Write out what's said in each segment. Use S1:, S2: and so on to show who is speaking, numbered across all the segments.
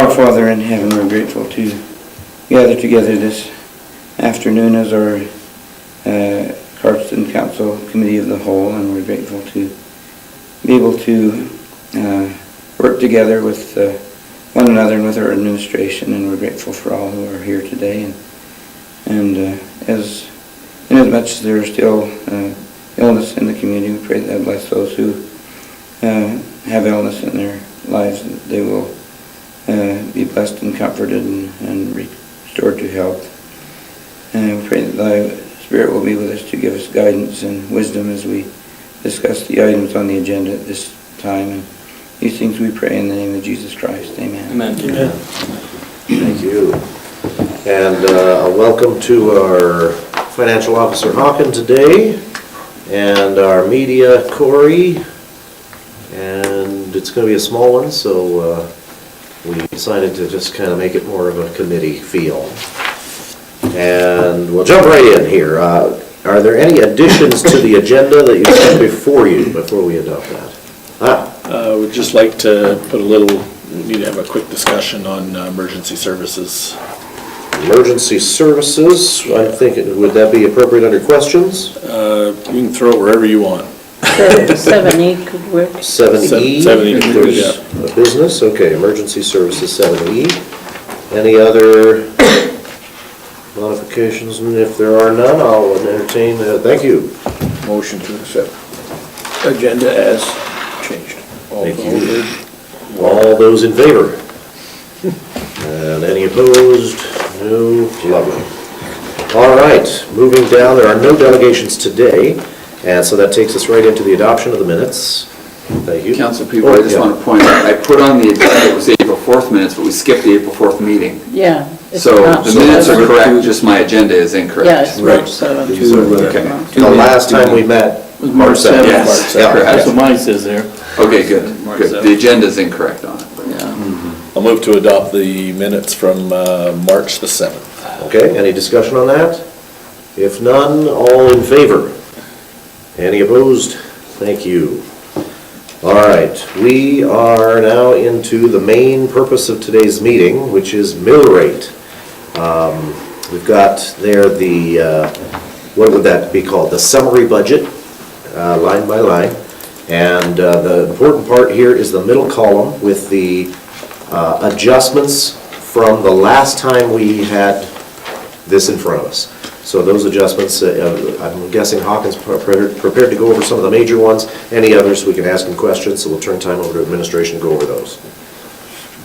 S1: Our Father in heaven, we're grateful to gather together this afternoon as our Cardston Council Committee of the Whole, and we're grateful to be able to work together with one another and with our administration, and we're grateful for all who are here today. And as much as there are still illness in the community, we pray that bless those who have illness in their lives, that they will be blessed and comforted and restored to health. And we pray that Thy Spirit will be with us to give us guidance and wisdom as we discuss the items on the agenda at this time. And these things we pray in the name of Jesus Christ. Amen.
S2: Amen.
S3: Amen. Thank you. And a welcome to our Financial Officer Hawken today, and our media Corey. And it's going to be a small one, so we decided to just kind of make it more of a committee feel. And we'll jump right in here. Are there any additions to the agenda that you set before you, before we adopt that?
S4: We'd just like to put we need to have a quick discussion on emergency services.
S3: Emergency services, I'm thinking, would that be appropriate under questions?
S4: You can throw it wherever you want.
S5: 7E could work.
S3: 7E,
S4: 7E,
S3: if there's a business, okay, emergency services 7E. Any other modifications? And if there are none, I'll entertain, thank you.
S2: Motion to accept agenda as changed.
S3: Thank you. All those in favor? And any opposed? No, lovely. All right, moving down, there are no delegations today, and so that takes us right into the adoption of the minutes. Thank you.
S2: Councillor Peavoy, I just want to point out, I put on the agenda, it was the April 4th minutes, but we skipped the April 4th meeting.
S5: Yeah.
S2: So the minutes are correct, just my agenda is incorrect.
S5: Yeah, it's
S4: Right.
S5: March 7th.
S2: Okay.
S3: The last time we met was March 7th.
S2: Yes,
S3: Yeah.
S2: correct.
S4: That's what mine says there.
S2: Okay, good, good. The agenda is incorrect on it.
S4: I'll move to adopt the minutes from March the 7th.
S3: Okay, any discussion on that? If none, all in favor? Any opposed? Thank you. All right, we are now into the main purpose of today's meeting, which is mill rate. We've got there the, what would that be called? The summary budget, line by line. And the important part here is the middle column with the adjustments from the last time we had this in front of us. So those adjustments, I'm guessing Hawkins prepared to go over some of the major ones. Any others, we can ask him questions, so we'll turn time over to administration to go over those.
S2: Do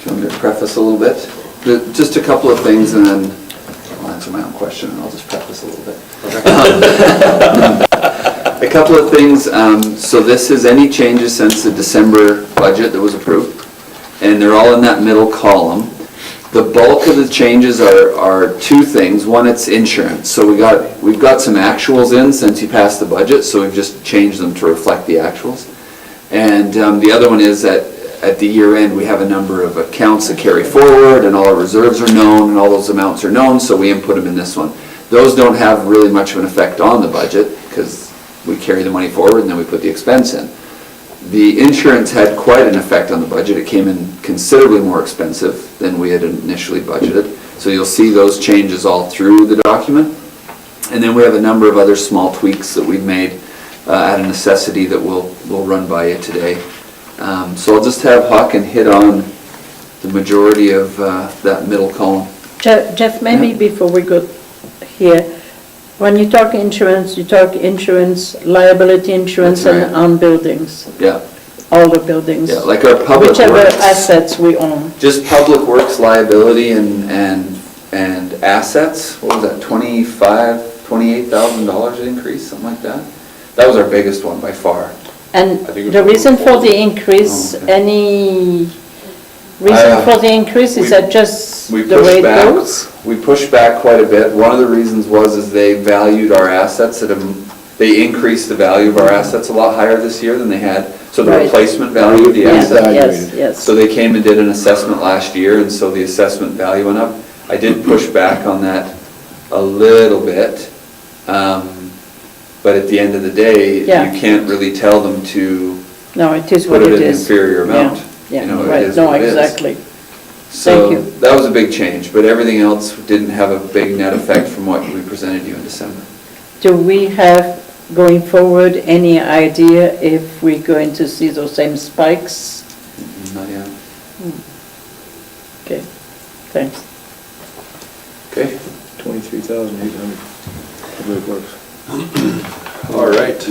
S2: you want me to preface a little bit? Just a couple of things, and then I'll answer my own question, and I'll just preface a little bit. A couple of things. So this is any changes since the December budget that was approved, and they're all in that middle column. The bulk of the changes are two things. One, it's insurance. So we've got some actuals in since you passed the budget, so we've just changed them to reflect the actuals. And the other one is that at the year end, we have a number of accounts that carry forward, and all our reserves are known, and all those amounts are known, so we input them in this one. Those don't have really much of an effect on the budget, because we carry the money forward and then we put the expense in. The insurance had quite an effect on the budget. It came in considerably more expensive than we had initially budgeted. So you'll see those changes all through the document. And then we have a number of other small tweaks that we've made out of necessity that we'll run by you today. So I'll just have Hawken hit on the majority of that middle column.
S5: Jeff, maybe before we go here, when you talk insurance liability insurance,
S2: That's right.
S5: and on buildings.
S2: Yeah.
S5: All the buildings.
S2: Yeah, like our public
S5: Whichever
S2: works.
S5: assets we own.
S2: Just public works liability and assets. What was that, $28,000 increase, something like that? That was our biggest one by far.
S5: And
S4: I think it was
S5: the reason for the
S4: $44.
S5: increase,
S2: Oh, okay.
S5: any reason for the increase, is that just
S2: We
S5: the way
S2: pushed
S5: it
S2: back.
S5: goes?
S2: We pushed back quite a bit. One of the reasons is they valued our assets they increased the value of our assets a lot higher this year than they had. So the
S5: Right.
S2: replacement value of the
S5: Yes,
S2: asset.
S5: yes.
S2: So they came and did an assessment last year, and so the assessment value went up. I did push back on that a little bit, but at the end of the day,
S5: Yeah.
S2: you can't really tell them to
S5: No, it is
S2: put
S5: what
S2: it
S5: it
S2: in an
S5: is.
S2: inferior amount.
S5: Yeah,
S2: You know, it
S5: right,
S2: is
S5: no,
S2: what it is.
S5: exactly.
S2: So
S5: Thank you.
S2: that was a big change, but everything else didn't have a big net effect from what we presented you in December.
S5: Do we have, going forward, any idea if we're going to see those same spikes?
S2: Not yet.
S5: Okay, thanks.
S2: Okay.
S4: 23,800. Public Works. All right.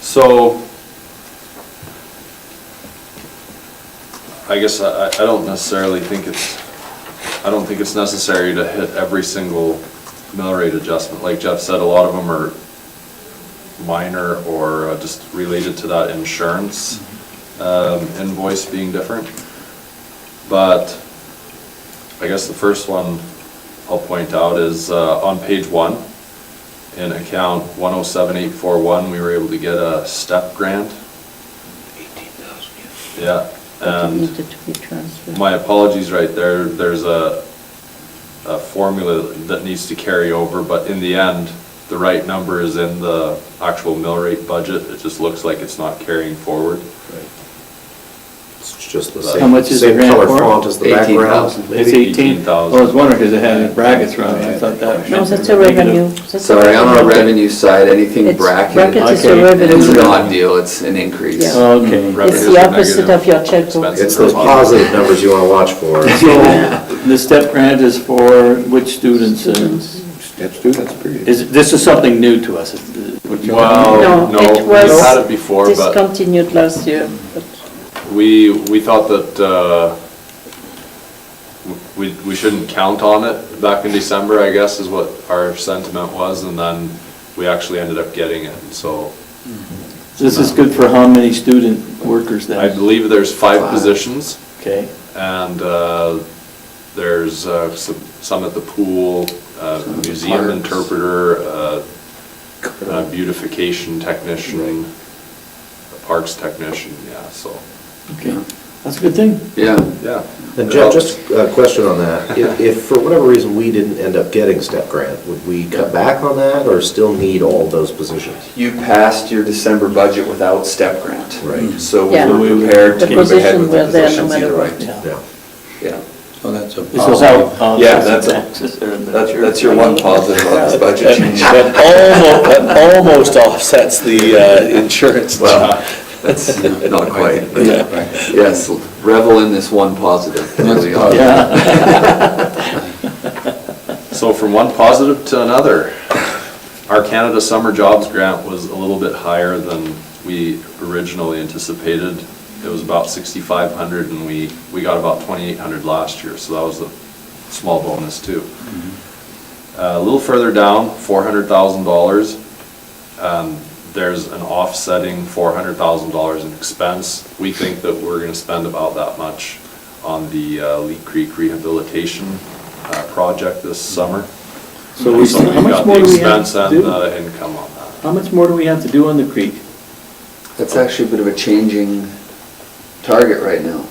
S4: So, I guess I don't necessarily think I don't think it's necessary to hit every single mill rate adjustment. Like Jeff said, a lot of them are minor or just related to that insurance invoice being different. But I guess the first one I'll point out is on page 1, in account 107841, we were able to get a STEP grant. 18,000. Yeah,
S5: But it
S2: and
S5: needed to be transferred.
S2: my apologies right there, there's a formula that needs to carry over, but in the end, the right number is in the actual mill rate budget. It just looks like it's not carrying forward.
S3: It's just the
S2: How
S3: same,
S6: much is the
S3: same
S6: grant
S3: color
S6: for?
S3: font as the background.
S2: 18,000.
S6: It's 18.
S2: 18,000.
S6: Oh, I was wondering because it had brackets around it. I thought that.
S5: No, that's a revenue. That's a
S2: Sorry, on our revenue side, anything
S5: It's
S2: bracketed,
S5: brackets is
S6: Okay.
S5: a revenue.
S2: it's a non-deal, it's an increase.
S5: Yeah.
S6: Oh, okay.
S5: It's
S2: Revenues
S5: the
S2: are
S5: opposite
S2: negative.
S5: of your checkbook.
S2: Expenses
S3: It's
S2: are
S3: those positive numbers you want to watch for.
S6: So the STEP grant is for which students?
S7: Step students, period.
S6: This is something new to us. What you're-
S2: Well,
S5: No,
S2: no,
S5: it
S2: we've
S5: was
S2: had it before, but
S5: discontinued last year, but
S2: we thought that we shouldn't count on it back in December, I guess, is what our sentiment was, and then we actually ended up getting it, so.
S6: This is good for how many student workers
S2: I
S6: then?
S2: believe there's 5 positions,
S6: Okay.
S2: and there's some at the pool, museum
S6: Parks.
S2: interpreter, beautification technician, parks technician, yeah, so.
S6: Okay. That's a good thing.
S2: Yeah. Yeah.
S3: And Jeff, just a question on that. If for whatever reason we didn't end up getting STEP grant, would we cut back on that or still need all those positions?
S2: You passed your December budget without step grant.
S3: Right.
S2: So we
S5: Yeah.
S2: were prepared to
S5: The
S2: move ahead
S5: position
S2: with the
S5: was there no
S2: positions
S5: matter
S2: either
S5: what.
S2: way.
S6: Yeah.
S3: Yeah.
S2: Yeah.
S7: So that's a
S6: This will help.
S7: positive.
S2: Yeah, that's a-
S6: taxes there.
S2: That's your one positive on this budget change.
S4: That almost offsets the insurance.
S2: Well, that's not quite. but
S6: Yeah.
S2: Yes, revel in this one positive. Really are.
S6: Yeah.
S2: So from one positive to another, our Canada Summer Jobs Grant was a little bit higher than we originally anticipated. It was about 6,500 and we got about 2,800 last year, so that was a small bonus too. A little further down, $400,000, there's an offsetting $400,000 in expense. We think that we're gonna spend about that much on the Leak Creek rehabilitation project this summer.
S6: So we,
S2: So
S6: how
S2: we've
S6: much
S2: got
S6: more
S2: the
S6: do we have
S2: expense
S6: to
S2: and
S6: do?
S2: the income on that.
S6: How much more do we have to do on the creek?
S2: That's actually a bit of a changing target right now.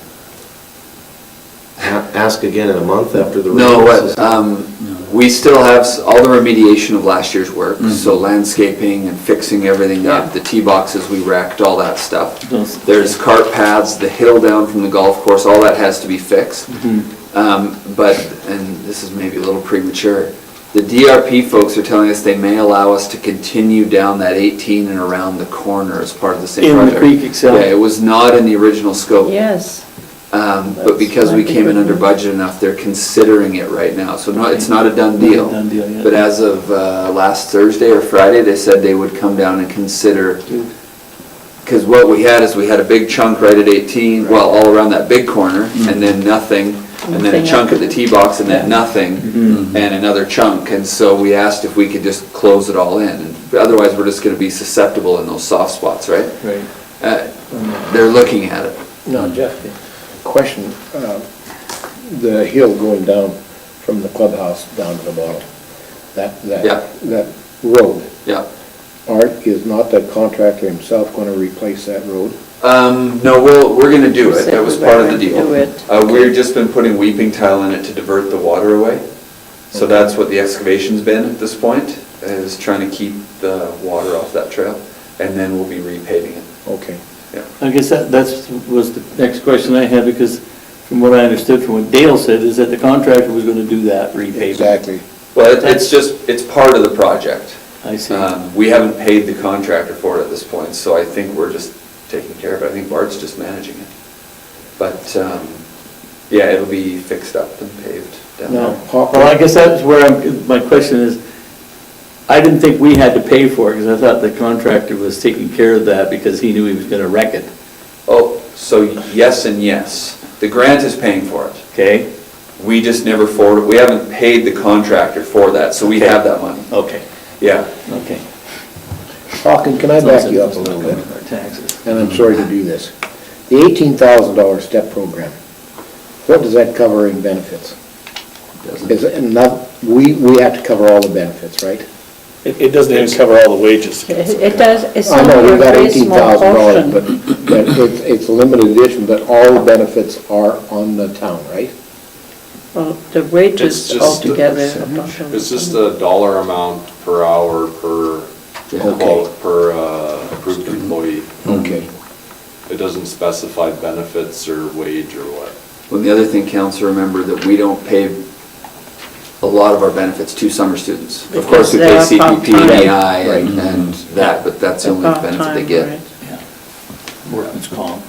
S3: Ask again in a month after the.
S2: No,
S3: release
S2: what,
S3: is-
S2: we still have all the remediation of last year's work, so landscaping and fixing everything up,
S5: Yeah.
S2: the tee boxes we wrecked, all that stuff.
S6: Those-
S2: There's cart paths, the hill down from the golf course, all that has to be fixed. But, and this is maybe a little premature, the DRP folks are telling us they may allow us to continue down that 18 and around the corner as part of the same
S6: In the
S2: project.
S6: creek itself?
S2: Yeah, it was not in the original scope.
S5: yes.
S2: But because we came in under budget enough, they're considering it right now. So no, it's not a done deal.
S6: Done deal, yeah.
S2: But as of last Thursday or Friday, they said they would come down and consider, because what we had is we had a big chunk right at 18, well, all around that big corner, and then nothing, and then a
S5: Nothing
S2: chunk at the
S5: after.
S2: tee box, and then nothing, and another chunk. And so we asked if we could just close it all in. And otherwise, we're just going to be susceptible in those soft spots, right?
S6: Right.
S2: They're looking at it.
S7: No, Jeff, question, the hill going down from the clubhouse down to the bottom,
S2: Yeah.
S7: that road,
S2: Yeah.
S7: is not the contractor himself gonna replace that road?
S2: No, we're gonna do it, that was part of the
S5: Do
S2: deal.
S5: it.
S2: We've just been putting weeping tile in it to divert the water away. So that's what the excavation's been at this point, is trying to keep the water off that trail, and then we'll be repaving it.
S7: Okay.
S2: Yeah.
S6: I guess was the next question I had, because from what I understood from what Dale said, is that the contractor was gonna do that repaving.
S7: Exactly.
S2: Well, it's part of the project.
S6: I see.
S2: We haven't paid the contractor for it at this point, so I think we're just taking care of it. I think Bart's just managing it. But, yeah, it'll be fixed up and paved down
S7: Now,
S2: there.
S6: Well, I guess that's where my question is, I didn't think we had to pay for it, because I thought the contractor was taking care of that because he knew he was gonna wreck it,
S2: Oh, so yes and yes. The grant is paying for it.
S6: okay?
S2: We just never forwarded, we haven't paid the contractor for that, so we
S6: Okay.
S2: have that money.
S6: Okay,
S2: Yeah.
S6: okay.
S7: Hawken, can I back you up a little bit?
S6: Our taxes.
S7: And I'm sorry to do this. The $18,000 step program, what does that cover in benefits?
S2: Doesn't.
S7: Is it enough, we have to cover all the benefits, right?
S8: It doesn't even cover all the wages.
S5: It does, it's
S7: I know,
S5: only a
S7: we've got
S5: very small
S7: $18,000,
S5: portion.
S7: but it's a limited edition, but all the benefits are on the town, right?
S5: Well, the wages
S4: It's just-
S5: altogether.
S4: It's just a dollar amount per hour per,
S7: Okay.
S4: per approved employee.
S7: Okay.
S4: It doesn't specify benefits or wage or what.
S2: Well, the other thing, Councillor, remember that we don't pay a lot of our benefits to summer students. Of course, we pay
S5: Because they are
S2: CPP and
S5: part-time.
S2: EI
S7: Right.
S2: and that, but that's the only benefit they get.
S6: Yeah. Workman's comp.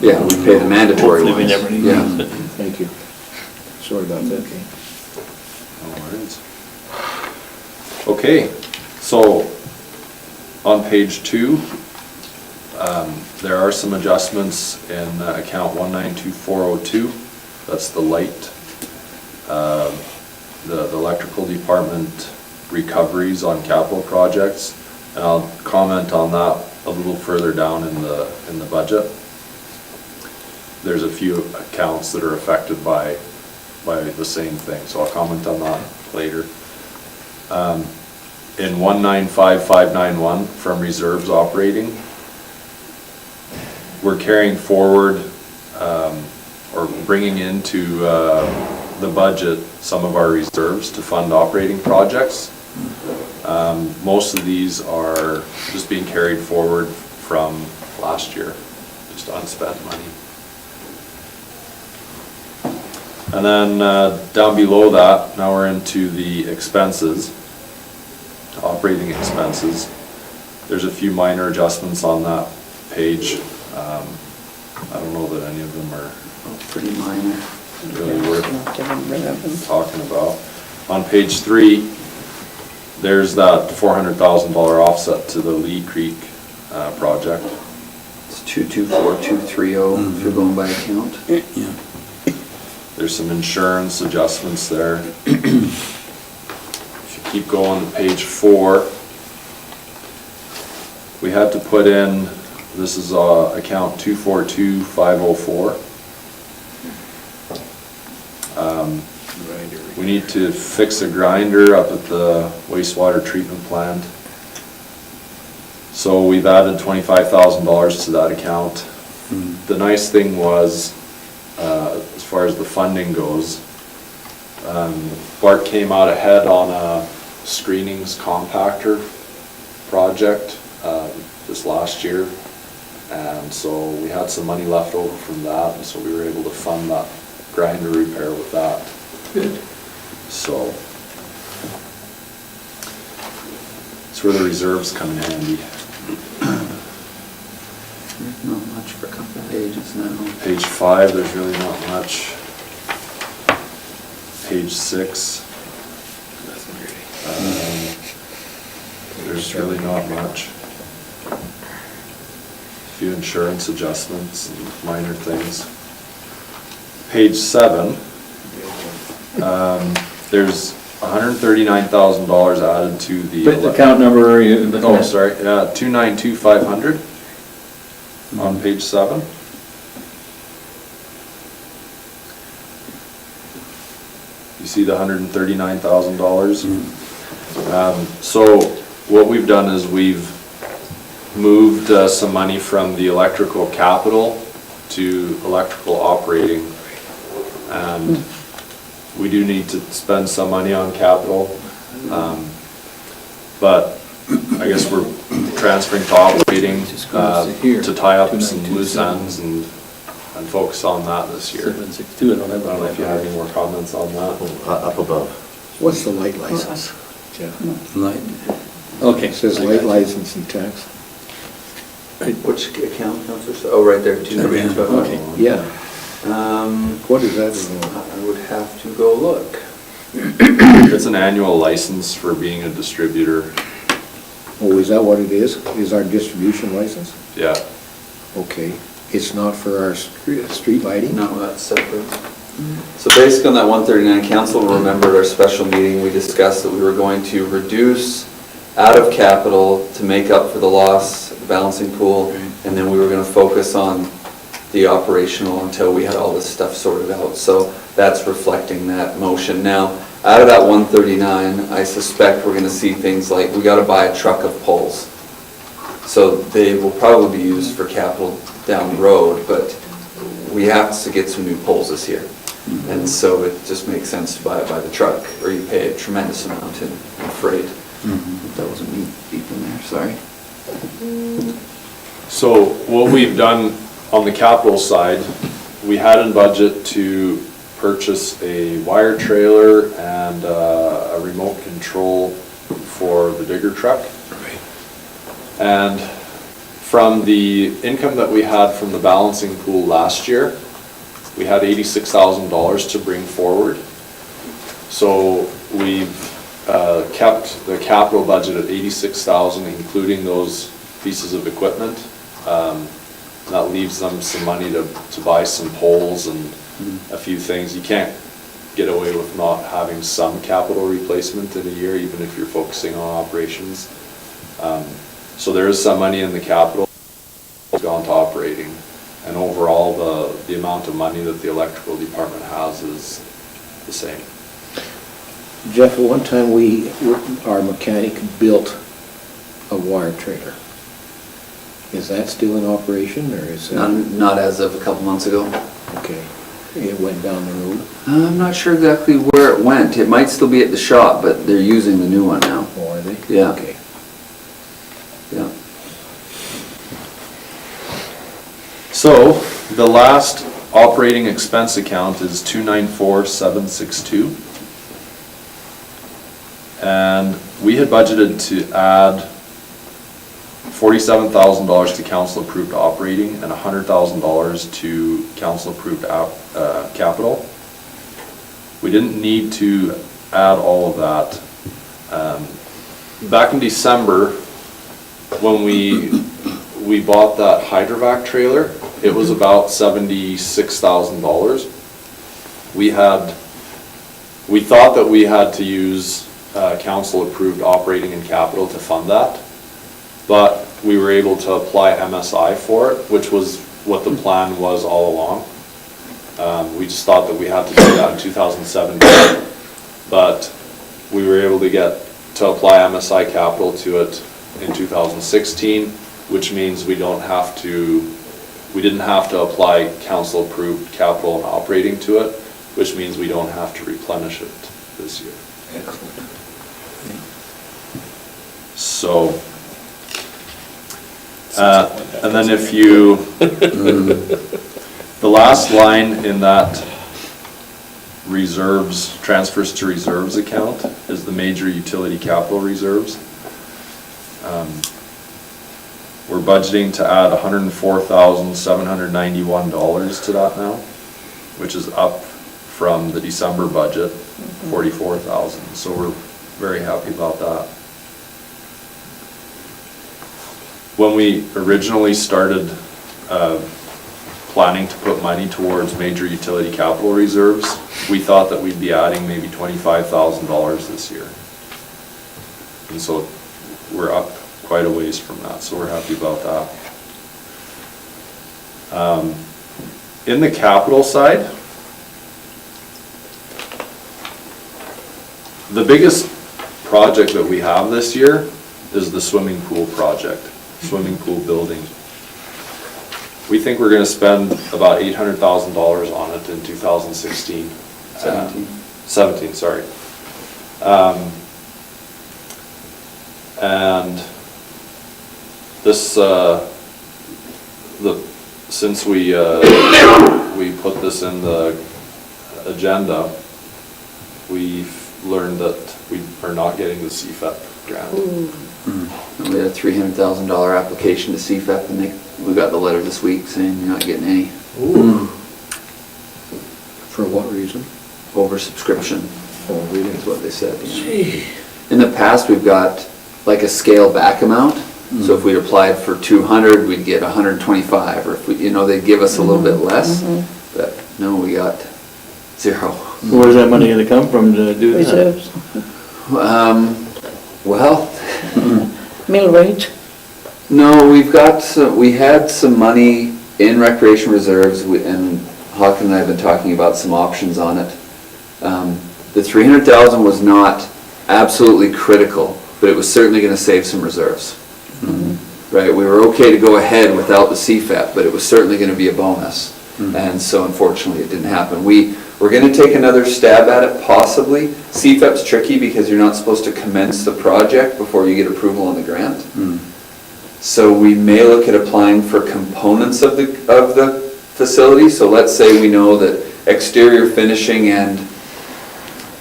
S2: Yeah, we pay the mandatory
S6: Hopefully we
S2: ones.
S6: never need
S2: Yeah.
S6: it.
S7: Thank you. Sorry about that.
S4: No worries. Okay, so on page 2, there are some adjustments in account 192402. That's the light, the electrical department recoveries on capital projects. And I'll comment on that a little further down in the budget. There's a few accounts that are affected by the same thing, so I'll comment on that later. In 195591 from reserves operating, we're carrying forward or bringing into the budget some of our reserves to fund operating projects. Most of these are just being carried forward from last year, just unspent money. And then down below that, now we're into the expenses, operating expenses. There's a few minor adjustments on that page. I don't know that any of them are
S2: Pretty minor.
S4: really worth
S5: Not even relevant.
S4: talking about. On page 3, there's that $400,000 offset to the Lee Creek project.
S2: It's 224230 if you're going by account.
S6: Yeah.
S4: There's some insurance adjustments there. If you keep going to page 4, we had to put in, this is account 242504. We need to fix a grinder up at the wastewater treatment plant. So we've added $25,000 to that account. The nice thing was, as far as the funding goes, Bart came out ahead on a screenings compactor project this last year. And so we had some money left over from that, and so we were able to fund that grinder repair with that.
S6: Good.
S4: So that's where the reserves come in handy.
S2: There's not much for a couple of pages now.
S4: Page 5, there's really not much. Page 6. There's really not much. A few insurance adjustments and minor things. Page 7, there's $139,000 added to the.
S6: But the account number, are you looking
S4: Oh,
S6: at?
S4: sorry, 292,500 on page 7. You see the $139,000? So what we've done is we've moved some money from the electrical capital to electrical operating. And we do need to spend some money on capital. But I guess we're transferring to operating,
S6: Just goes to here,
S4: to tie up some
S6: 2927.
S4: loose ends and focus on that this year.
S6: 762, I don't have
S4: I don't know if you have any more comments on that.
S3: Up above.
S7: What's the light license, Jeff?
S1: Light.
S6: Okay.
S7: It says light license and tax.
S2: Which account, Councillor? Oh, right there, 235.
S6: Okay.
S7: Yeah, what is that?
S2: I would have to go look.
S4: It's an annual license for being a distributor.
S7: Oh, is that what it is? Is our distribution license?
S4: Yeah.
S7: Okay, it's not for our street lighting?
S2: No, that's separate. So based on that 139, council will remember at our special meeting, we discussed that we were going to reduce out of capital to make up for the loss, the balancing pool, and then we were going to focus on the operational until we had all this stuff sorted out. So that's reflecting that motion. Now, out of that 139, I suspect we're going to see things like, we got to buy a truck of poles. So they will probably be used for capital down the road, but we have to get some new poles this year. And so it just makes sense to buy it by the truck, or you pay a tremendous amount in freight. That wasn't me beeping there, sorry.
S4: So what we've done on the capital side, we had in budget to purchase a wire trailer and a remote control for the digger truck. And from the income that we had from the balancing pool last year, we had $86,000 to bring forward. So we've kept the capital budget at $86,000, including those pieces of equipment. That leaves them some money to buy some poles and a few things. You can't get away with not having some capital replacement in a year, even if you're focusing on operations. So there is some money in the capital that's gone to operating. And overall, the amount of money that the electrical department has is the same.
S7: Jeff, at one time our mechanic built a wire trailer. Is that still in operation, or is that?
S2: Not as of a couple months ago.
S7: Okay, it went down the road?
S2: I'm not sure exactly where it went. It might still be at the shop, but they're using the new one now.
S7: Oh, are they?
S2: Yeah.
S7: Okay.
S2: Yeah.
S4: So the last operating expense account is 294,762. And we had budgeted to add $47,000 to council-approved operating and $100,000 to council-approved capital. We didn't need to add all of that. Back in December, when we bought that hydrovac trailer, it was about $76,000. We thought that we had to use council-approved operating and capital to fund that, but we were able to apply MSI for it, which was what the plan was all along. We just thought that we had to do that in 2017, but we were able to apply MSI capital to it in 2016, which means we didn't have to apply council-approved capital and operating to it, which means we don't have to replenish it this year.
S7: Excellent.
S4: So, and then if you, the last line in that reserves, transfers to reserves account is the major utility capital reserves. We're budgeting to add $104,791 to that now, which is up from the December budget, $44,000. So we're very happy about that. When we originally started planning to put money towards major utility capital reserves, we thought that we'd be adding maybe $25,000 this year. And so we're up quite a ways from that, so we're happy about that. In the capital side, the biggest project that we have this year is the swimming pool project, swimming pool building. We think we're going to spend about $800,000 on it in 2016. 17, sorry. And since we put this in the agenda, we've learned that we are not getting the CFEP grant.
S2: We had a $300,000 application to CFEP, and we got the letter this week saying you're not getting any.
S7: For what reason?
S2: Oversubscription,
S7: Oh, really?
S2: is what they said. Yeah. In the past, we've got like a scale back amount. So if we'd applied for 200, we'd get 125, or if we, they'd give us a little bit less. But no, we got 0.
S6: Where's that money gonna come from to do that?
S5: Reserves,
S2: Well,
S5: mill rate.
S2: no, we had some money in recreation reserves, and Hawken and I have been talking about some options on it. The 300,000 was not absolutely critical, but it was certainly gonna save some reserves. Right, we were okay to go ahead without the CFEP, but it was certainly gonna be a bonus. And so unfortunately, it didn't happen. We're gonna take another stab at it, possibly. CFEP's tricky because you're not supposed to commence the project before you get approval on the grant. So we may look at applying for components of the facility. So let's say we know that exterior finishing and,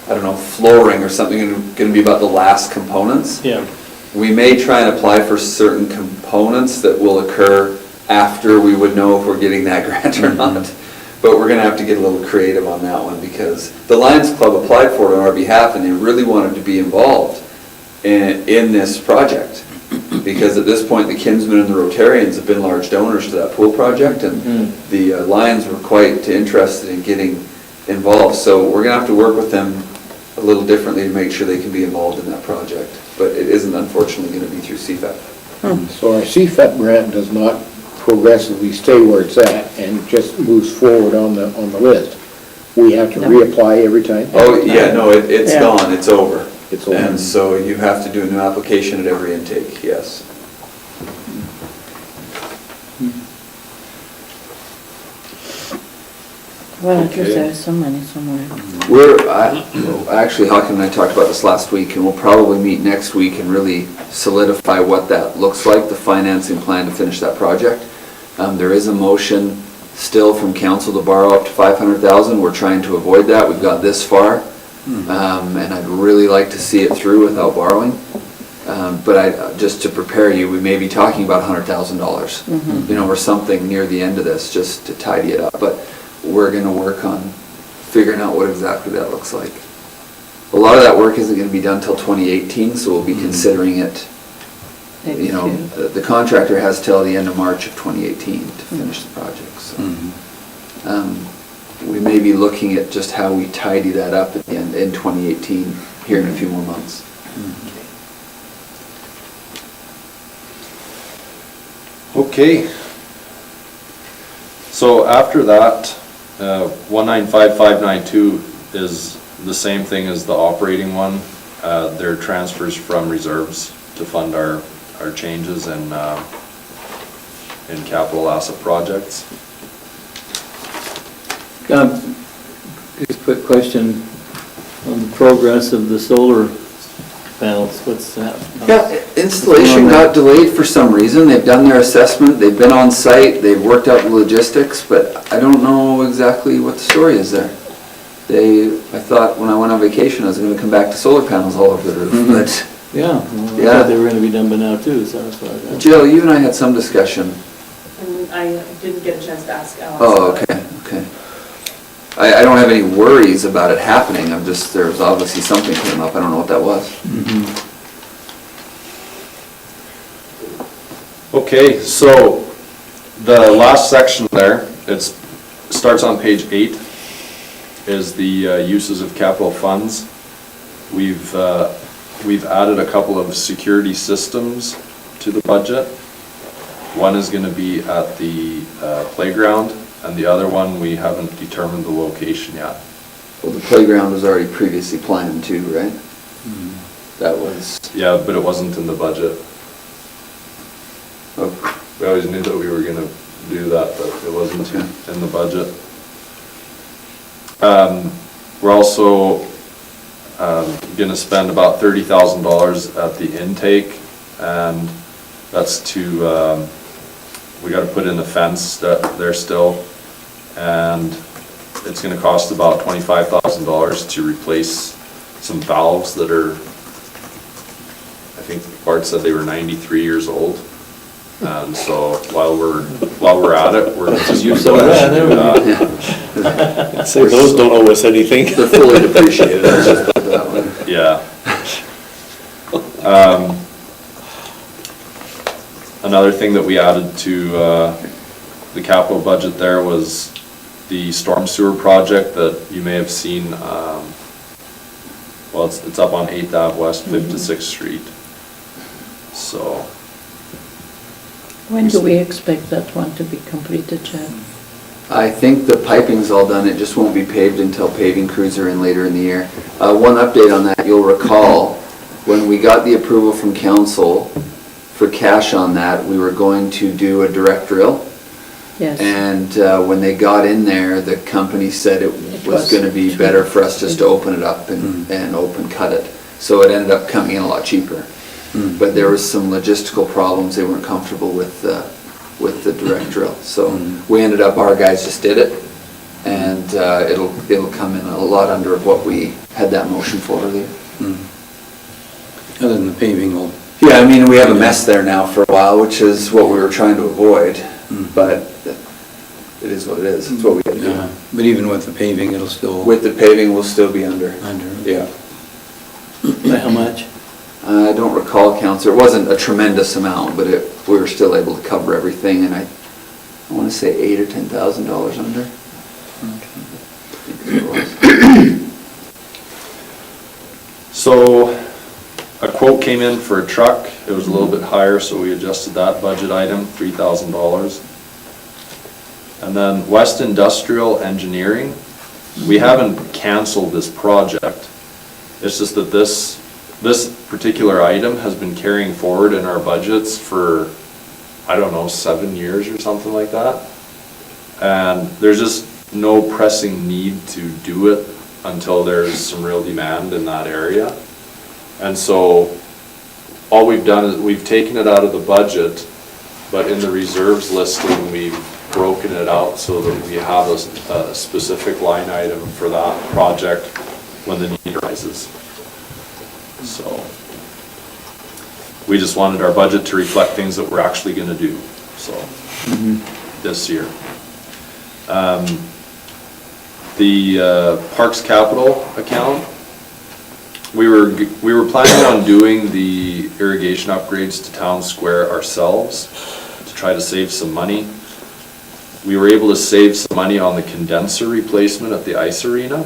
S2: I don't know, flooring or something are gonna be about the last components.
S6: Yeah.
S2: We may try and apply for certain components that will occur after we would know if we're getting that grant or not. But we're gonna have to get a little creative on that one, because the Lions Club applied for it on our behalf, and they really wanted to be involved in this project. Because at this point, the Kinsmen and the Rotarians have been large donors to that pool project, and the Lions were quite interested in getting involved. So we're gonna have to work with them a little differently to make sure they can be involved in that project. But it isn't unfortunately gonna be through CFEP.
S7: So our CFEP grant does not progressively stay where it's at and just moves forward on the list. We have to reapply every time?
S2: Oh, yeah, no, it's
S5: Yeah.
S2: gone, it's over.
S7: It's over.
S2: And so you have to do a new application at every intake, yes.
S5: Well, at least there's some money somewhere.
S2: Actually, Hawken and I talked about this last week, and we'll probably meet next week and really solidify what that looks like, the financing plan to finish that project. There is a motion still from council to borrow up to 500,000. We're trying to avoid that. We've got this far. And I'd really like to see it through without borrowing. But just to prepare you, we may be talking about $100,000, or something near the end of this, just to tidy it up. But we're gonna work on figuring out what exactly that looks like. A lot of that work isn't gonna be done till 2018, so we'll be considering it, the contractor has till the end of March of 2018 to finish the project, so. We may be looking at just how we tidy that up at the end, in 2018, here in a few more months.
S4: Okay. So after that, 195592 is the same thing as the operating one. They're transfers from reserves to fund our changes in capital asset projects.
S6: Just a quick question on the progress of the solar panels, what's that?
S2: Yeah, installation got delayed for some reason. They've done their assessment, they've been on site, they've worked out the logistics, but I don't know exactly what the story is there. I thought when I went on vacation, I was gonna come back to solar panels all over the roof, but
S6: Yeah, well, I
S2: Yeah.
S6: thought they were gonna be done by now too, so that's why I got.
S2: Jill, you and I had some discussion.
S9: And I didn't get a chance to ask Alex.
S2: Oh,
S9: about it.
S2: okay. I don't have any worries about it happening, there was obviously something came up, I don't know what that was.
S4: Okay, so the last section there, starts on page 8, is the uses of capital funds. We've added a couple of security systems to the budget. One is gonna be at the playground, and the other one, we haven't determined the location yet.
S2: Well, the playground was already previously planned too, right? That was,
S4: Yeah, but it wasn't in the budget.
S2: oh,
S4: We always knew that we were gonna do that, but it wasn't
S2: Okay.
S4: in the budget. We're also gonna spend about $30,000 at the intake, and That's to, we gotta put in the fence there still, and it's gonna cost about $25,000 to replace some valves that are, I think Bart said they were 93 years old. And so while we're at it, we're just.
S6: You saw that,
S8: So those don't owe us anything.
S2: They're fully depreciated, let's just put it that way.
S4: Yeah. Another thing that we added to the capital budget there was the storm sewer project that you may have seen. Well, it's up on 8th Ave West, 5th to 6th Street. So.
S5: When do we expect that one to be completed, Jeff?
S2: I think the piping's all done, it just won't be paved until paving crews are in later in the year. One update on that, you'll recall, when we got the approval from council for cash on that, we were going to do a direct drill.
S5: Yes.
S2: And when they got in there, the company said it was gonna be better for us just to open it up and open cut it. So it ended up coming in a lot cheaper. But there was some logistical problems, they weren't comfortable with the direct drill. So we ended up, our guys just did it, and it'll come in a lot under of what we had that motion for earlier.
S1: Other than the paving will.
S2: Yeah, I mean, we have a mess there now for a while, which is what we were trying to avoid, but it is what it is, it's what we had to do.
S1: But even with the paving, it'll still.
S2: With the paving, we'll still be under. Yeah.
S6: By how much?
S2: I don't recall, Councillor, it wasn't a tremendous amount, but we were still able to cover everything, and I want to say $8,000 or $10,000 under.
S4: So a quote came in for a truck, it was a little bit higher, so we adjusted that budget item, $3,000. And then West Industrial Engineering, we haven't canceled this project, it's just that this particular item has been carrying forward in our budgets for, I don't know, 7 years or something like that. And there's just no pressing need to do it until there's some real demand in that area. And so all we've done is we've taken it out of the budget, but in the reserves listing, we've broken it out so that we have a specific line item for that project when the need arises. So we just wanted our budget to reflect things that we're actually going to do, so, this year. The Parks Capital account, we were planning on doing the irrigation upgrades to Town Square ourselves to try to save some money. We were able to save some money on the condenser replacement at the ice arena,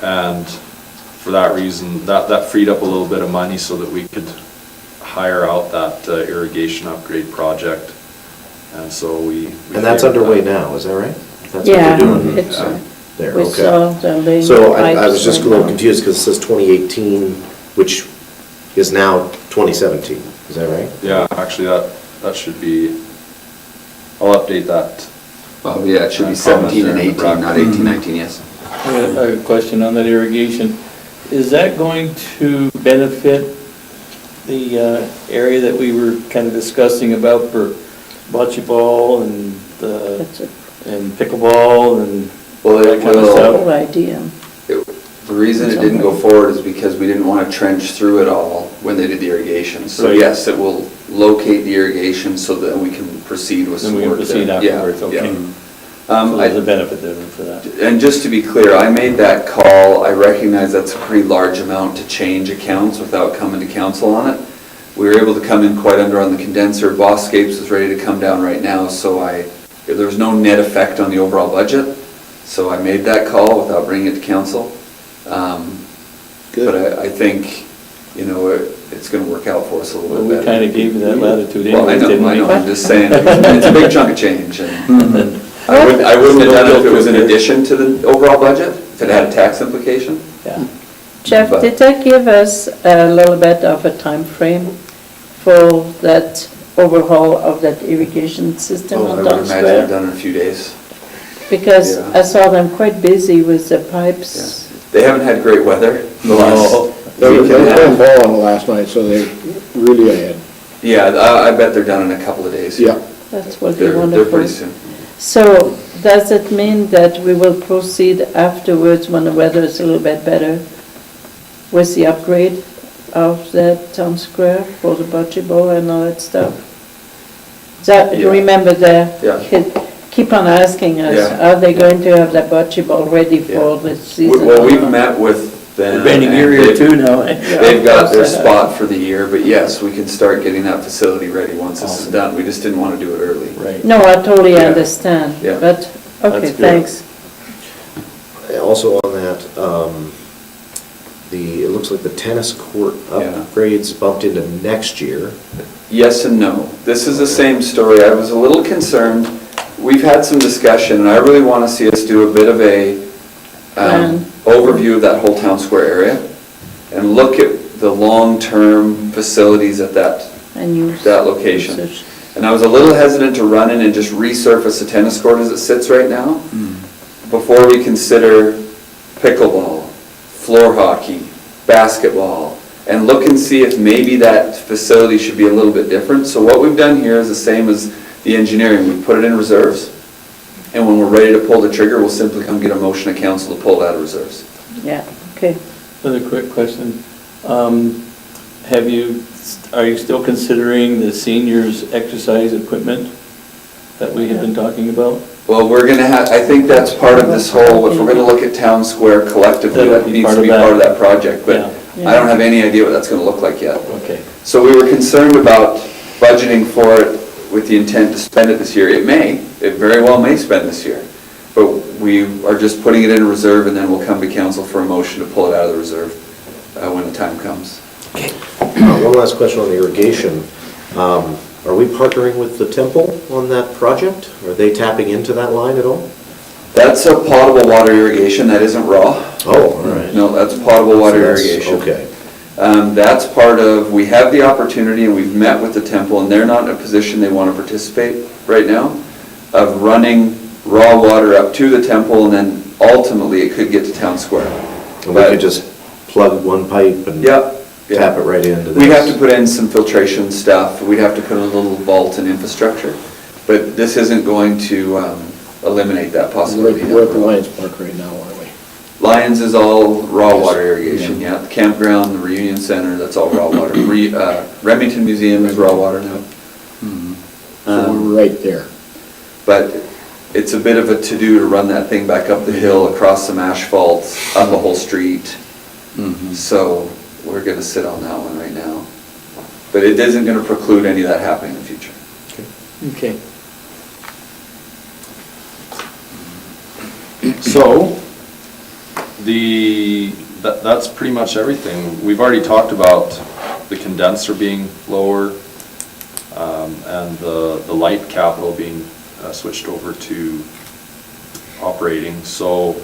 S4: and for that reason, that freed up a little bit of money so that we could hire out that irrigation upgrade project. And so we
S3: And that's
S4: figured
S3: underway
S4: that.
S3: now, is that right? That's
S5: Yeah,
S3: what you're doing
S5: it's,
S3: there,
S5: we
S3: okay.
S5: saw the laying
S3: So I was
S5: pipes
S3: just a
S5: right
S3: little
S5: now.
S3: confused because it says 2018, which is now 2017, is that right?
S4: Yeah, actually, that should be, I'll update that.
S2: Oh, yeah, it should be 17 and 18, not 18, 19, yes.
S6: I have a question on that irrigation. Is that going to benefit the area that we were kind of discussing about for bocce ball and
S5: That's a
S6: pickleball and
S2: Well,
S6: that
S2: it
S6: kind of
S2: will,
S6: stuff?
S5: whole idea.
S2: the reason it didn't go forward is because we didn't want to trench through it all when they did the irrigation. So
S6: Right.
S2: yes, it will locate the irrigation so that we can proceed with some
S6: Then we
S2: work
S6: can
S2: there.
S6: proceed
S2: Yeah,
S6: afterwards, okay.
S2: yeah.
S6: So there's a
S2: I-
S6: benefit there for that.
S2: And just to be clear, I made that call, I recognize that's a pretty large amount to change accounts without coming to council on it. We were able to come in quite under on the condenser, Bosscapes is ready to come down right now, so there was no net effect on the overall budget, so I made that call without bringing it to council. But I think, it's gonna work out for us a little
S6: Well,
S2: bit
S6: we
S2: better.
S6: kind of gave you that latitude
S2: Well, I
S6: anyways, didn't we?
S2: know, I'm just saying, it's a big chunk of change, and I wouldn't have done it if it was in addition to the overall budget, if it had a tax implication.
S6: Yeah.
S5: Jeff,
S2: But-
S5: did they give us a little bit of a time frame for that overhaul of that irrigation system
S2: Oh, I
S5: on
S2: would
S5: Town
S2: imagine
S5: Square?
S2: they've done it in a few days.
S5: Because
S2: Yeah.
S5: I saw them quite busy with the pipes.
S2: They haven't had great weather the last
S6: No.
S7: They were
S2: week and a
S7: playing
S2: half.
S7: ball on last night, so they really ahead.
S2: Yeah, I bet they're done in a couple of days.
S7: Yeah.
S5: That will be
S2: They're
S5: wonderful.
S2: pretty soon.
S5: So does it mean that we will proceed afterwards when the weather is a little bit better with the upgrade of that town square for the bocce ball and all that stuff? That,
S2: Yeah.
S5: remember
S2: Yeah.
S5: keep on asking us,
S2: Yeah.
S5: are they going to have that bocce ball ready for the season?
S2: Well,
S5: or
S2: we've
S5: not?
S2: met with them.
S6: We've been a
S2: and
S6: year or
S2: they've-
S6: two now.
S2: They've got their spot for the year, but yes, we can start getting that facility ready once this is
S6: Awesome.
S2: done. We just didn't want to do it early.
S6: Right.
S5: No, I totally
S2: Yeah.
S5: understand,
S2: Yeah.
S5: but, okay,
S6: That's good.
S5: thanks.
S3: Also on that, it looks like the tennis court
S2: Yeah.
S3: upgrades bumped into next year.
S2: Yes and no. This is the same story. I was a little concerned. We've had some discussion, and I really want to see us do a bit of a
S5: Plan.
S2: overview of that whole town square area and look at the long-term facilities at that
S5: And use.
S2: that location.
S5: usage.
S2: And I was a little hesitant to run in and just resurface the tennis court as it sits right now, before we consider pickleball, floor hockey, basketball, and look and see if maybe that facility should be a little bit different. So what we've done here is the same as the engineering. We put it in reserves, and when we're ready to pull the trigger, we'll simply come get a motion of council to pull it out of reserves.
S5: Yeah, okay.
S6: Another quick question. Are you still considering the seniors' exercise equipment that we have been talking about?
S2: Well, we're gonna have, I think that's part of this whole, if we're gonna look at town square collectively,
S6: That'll
S2: that
S6: be
S2: needs
S6: part
S2: to
S6: of
S2: be
S6: that.
S2: part of that project, but
S5: Yeah.
S2: I don't have any idea what that's gonna look like yet.
S6: Okay.
S2: So we were concerned about budgeting for it with the intent to spend it this year. It very well may spend this year, but we are just putting it in reserve, and then we'll come to council for a motion to pull it out of the reserve when the time comes.
S3: One last question on the irrigation. Are we partnering with the temple on that project? Are they tapping into that line at all?
S2: That's a potable water irrigation, that isn't raw.
S3: Oh, all right.
S2: No, that's potable water
S3: So that's-
S2: irrigation.
S3: Okay.
S2: That's part of, we have the opportunity, and we've met with the temple, and they're not in a position they want to participate right now, of running raw water up to the temple, and then ultimately it could get to town square.
S3: And we could just plug one pipe and
S2: Yep. yeah.
S3: tap it right into this?
S2: We'd have to put in some filtration stuff, we'd have to put in a little vault and infrastructure, but this isn't going to eliminate that possibility.
S7: We're at the Lions Park right now, aren't we?
S2: Lions is all raw water irrigation, yeah. The campground, the reunion center, that's all raw water. Remington Museum is raw water now.
S7: So we're right there.
S2: But it's a bit of a to-do to run that thing back up the hill, across some asphalt, up a whole street. So we're gonna sit on that one right now. But it isn't gonna preclude any of that happening in the future.
S6: Okay.
S4: So, that's pretty much everything. We've already talked about the condenser being lower, and the light capital being switched over to operating. So,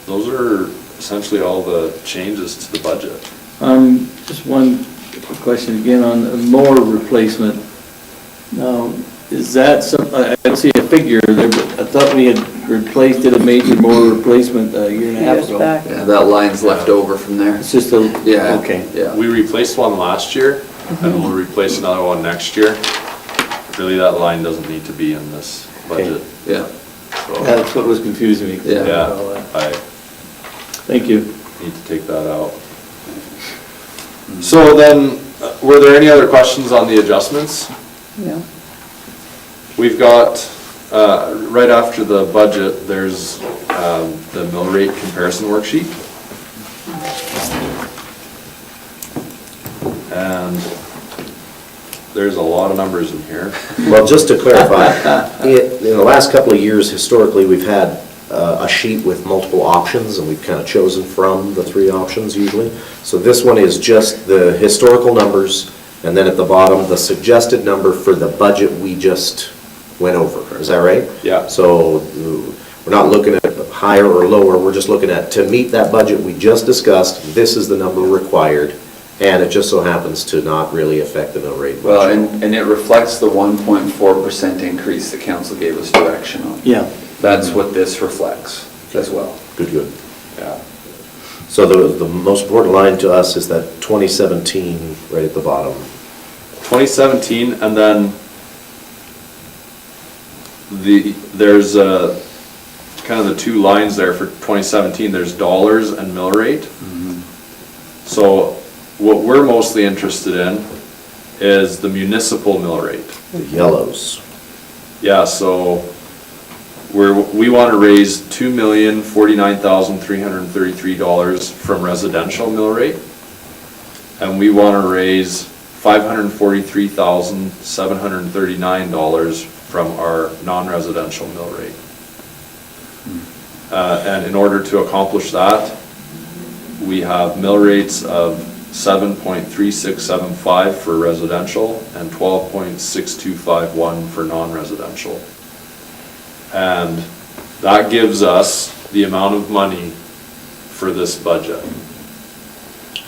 S4: those are essentially all the changes to the budget.
S6: Just one quick question again on the mower replacement. Now, is that I don't see a figure there, but I thought we had did a major mower replacement a year and a half
S5: Years
S6: ago.
S5: back.
S2: Yeah, that line's left over from there.
S6: It's just a,
S2: Yeah.
S6: okay.
S2: Yeah.
S4: We replaced one last year, and we'll replace another one next year. Really, that line doesn't need to be in this budget.
S2: Yeah.
S4: So,
S6: Yeah, that's what was confusing me.
S2: Yeah.
S4: yeah, I
S6: Thank you.
S4: need to take that out. So then, were there any other questions on the adjustments?
S5: No.
S4: We've got, right after the budget, there's the mill rate comparison worksheet. And there's a lot of numbers in here.
S3: Well, just to clarify, in the last couple of years, historically, we've had a sheet with multiple options, and we've kind of chosen from the three options usually. So this one is just the historical numbers, and then at the bottom, the suggested number for the budget we just went over. Is that right?
S4: Yeah.
S3: So we're not looking at higher or lower, we're just looking at, to meet that budget we just discussed, this is the number required, and it just so happens to not really affect the mill rate much.
S2: Well, and it reflects the 1.4% increase the council gave us direction on.
S6: Yeah.
S2: That's what this reflects as well.
S3: Good, good.
S4: Yeah.
S3: So the most important line to us is that 2017, right at the bottom.
S4: 2017, and then there's kind of the two lines there for 2017, there's dollars and mill rate. So what we're mostly interested in is the municipal mill rate.
S3: The yellows.
S4: Yeah, so we want to raise $2,049,333 from residential mill rate, and we want to raise $543,739 from our non-residential mill rate. And in order to accomplish that, we have mill rates of 7.3675 for residential and 12.6251 for non-residential. And that gives us the amount of money for this budget.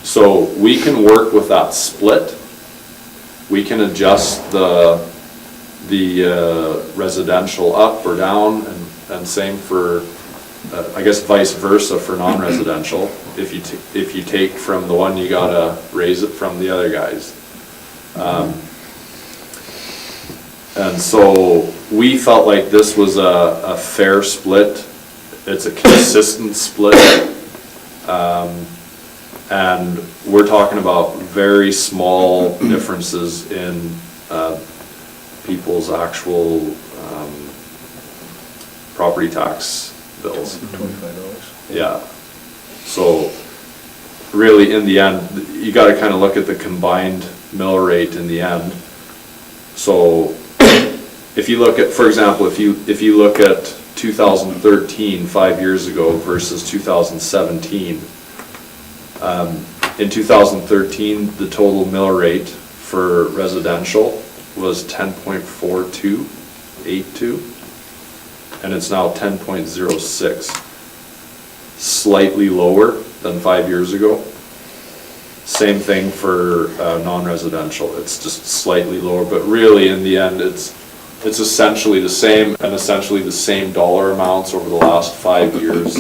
S4: So we can work with that split. We can adjust the residential up or down, and same for, I guess vice versa for non-residential. If you take from the one, you gotta raise it from the other guys. And so we felt like this was a fair split. It's a consistent split. And we're talking about very small differences in people's actual property tax bills.
S7: $25.
S4: Yeah. So really, in the end, you got to kind of look at the combined mill rate in the end. So if you look at, for example, if you look at 2013, 5 years ago, versus 2017, in 2013, the total mill rate for residential was 10.4282, and it's now 10.06, slightly lower than 5 years ago. Same thing for non-residential, it's just slightly lower, but really in the end, it's essentially the same, and essentially the same dollar amounts over the last 5 years.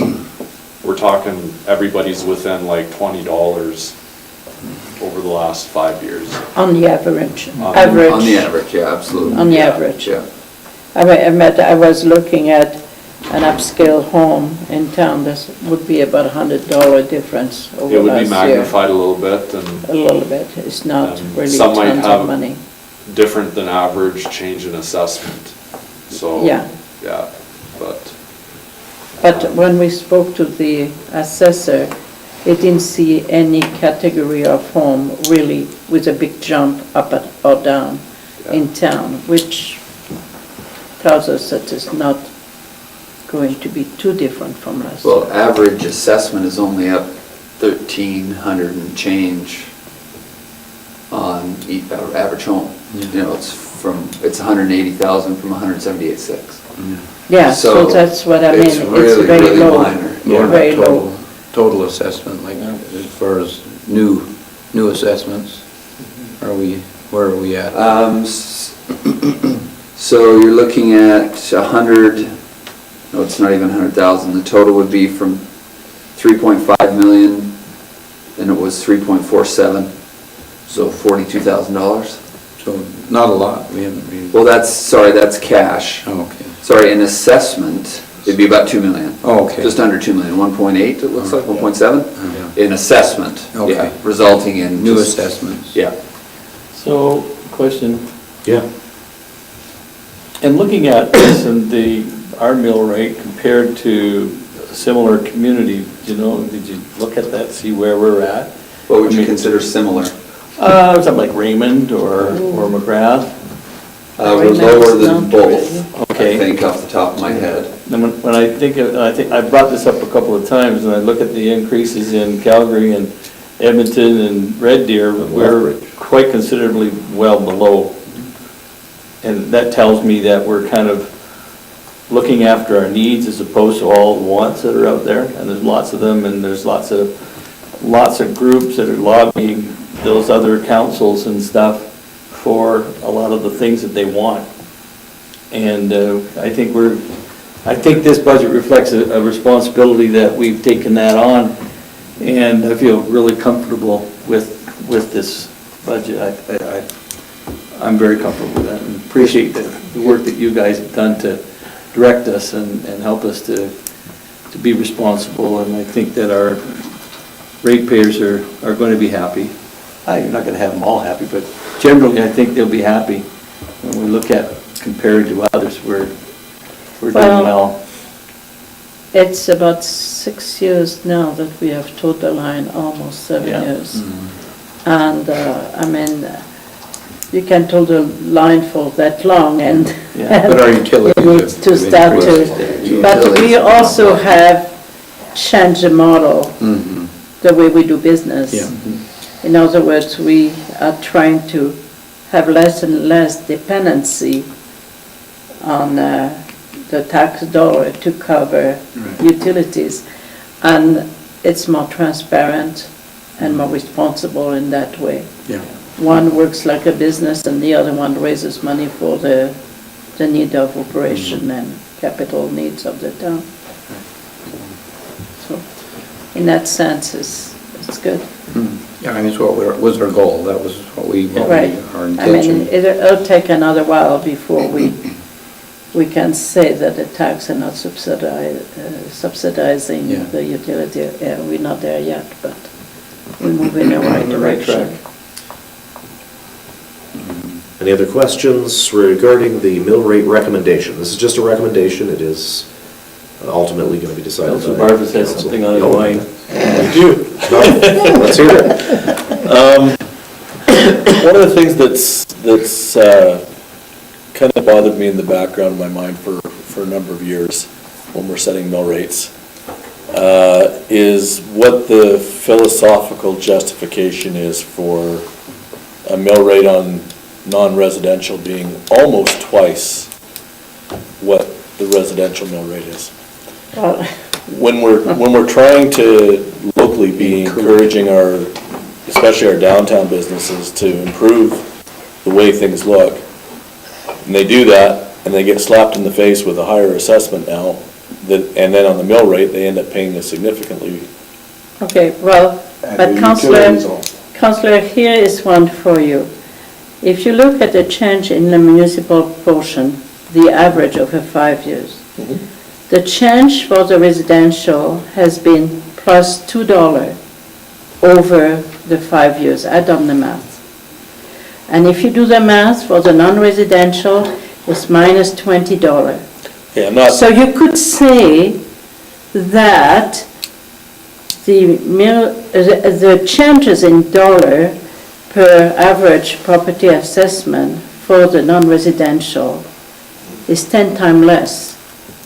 S4: We're talking everybody's within like $20 over the last 5 years.
S5: On the average.
S2: On the average, yeah, absolutely.
S5: On the
S2: Yeah,
S5: average.
S2: Yeah.
S5: I was looking at an upscale home in town, this would be about $100 difference over last year.
S4: It would be magnified a little bit, and
S5: A little bit, it's not really
S4: some might
S5: tons
S4: have
S5: of money.
S4: different than average change in assessment, so.
S5: Yeah.
S4: Yeah, but.
S5: But when we spoke to the assessor, he didn't see any category of home really with a big jump up or down in town, which tells us that it's not going to be too different from last year.
S2: Well, average assessment is only up 1,300 and change on average home. You know, it's 180,000 from 178.6.
S5: Yeah, so
S2: So
S5: that's what I mean,
S2: it's
S5: it's
S2: really,
S5: very
S2: really
S5: low.
S2: minor.
S1: What
S5: Very
S1: about
S5: low.
S1: total assessment, like as far as new assessments? Where are we at?
S2: So you're looking at 100, no, it's not even 100,000. The total would be from 3.5 million, and it was 3.47, so $42,000.
S1: So not a lot, we haven't really.
S2: Well, that's cash.
S1: Oh, okay.
S2: Sorry, in assessment, it'd be about 2 million.
S1: Oh, okay.
S2: Just under 2 million, 1.8 it looks like, 1.7?
S1: Yeah.
S2: In assessment,
S1: Okay.
S2: yeah, resulting in.
S1: New
S2: just-
S1: assessments.
S2: Yeah.
S6: So, question,
S3: Yeah.
S6: in looking at this and our mill rate compared to a similar community, did you look at that, see where we're at?
S2: What would you consider similar?
S6: Something like Raymond or McGrath.
S2: We're lower than
S5: Not
S2: both, I
S6: Okay.
S2: think, off the top of my head.
S6: And when I think I brought this up a couple of times, and I look at the increases in Calgary and Edmonton and Red Deer, we're quite considerably well below. And that tells me that we're kind of looking after our needs as opposed to all the wants that are out there, and there's lots of them, and there's lots of groups that are lobbying those other councils and stuff for a lot of the things that they want. And I think this budget reflects a responsibility that we've taken that on, and I feel really comfortable with this budget. I'm very comfortable with that and appreciate the work that you guys have done to direct us and help us to be responsible, and I think that our ratepayers are going to be happy. You're not going to have them all happy, but generally I think they'll be happy when we look at compared to others, we're doing well.
S5: It's about 6 years now that we have towed the line, almost 7
S6: Yeah.
S5: years. And, I mean, you can tow the line for that long and
S6: Yeah.
S1: But our utilities
S5: it needs to
S1: have
S5: start
S1: increased.
S5: to, but we also have changed the model,
S1: Mhm.
S5: the way we do business.
S1: Yeah.
S5: In other words, we are trying to have less and less dependency on the tax dollar to cover
S1: Right.
S5: utilities. And it's more transparent and more responsible in that way.
S1: Yeah.
S5: One works like a business and the other one raises money for the need of operation and capital needs of the town. So, in that sense, it's good.
S1: Yeah, I mean, it's what was our goal, that was what
S5: Right.
S1: our
S5: I
S1: intention.
S5: mean, it'll take another while before we can say that the tax are not subsidizing
S1: Yeah.
S5: the utility. We're not there yet, but we move in the right
S6: On the right
S5: direction.
S6: track.
S3: Any other questions regarding the mill rate recommendation? This is just a recommendation, it is ultimately going to be decided by
S6: Councillor Barfuss has
S3: council.
S6: something on his
S3: No.
S6: mind.
S3: You do? No? Let's hear it.
S8: One of the things that's kind of bothered me in the background of my mind for a number of years when we're setting mill rates is what the philosophical justification is for a mill rate on non-residential being almost twice what the residential mill rate is.
S5: Well,
S8: When we're trying to locally be encouraging especially our downtown businesses to improve the way things look, and they do that, and they get slapped in the face with a higher assessment now, and then on the mill rate, they end up paying a significantly.
S5: okay, well, but Councillor, here is one for you. If you look at the change in the municipal portion, the average over 5 years, the change for the residential has been plus $2 over the 5 years. I done the math. And if you do the math for the non-residential, it's minus $20.
S8: Yeah, I'm not.
S5: So you could say that the changes in dollar per average property assessment for the non-residential is 10 times less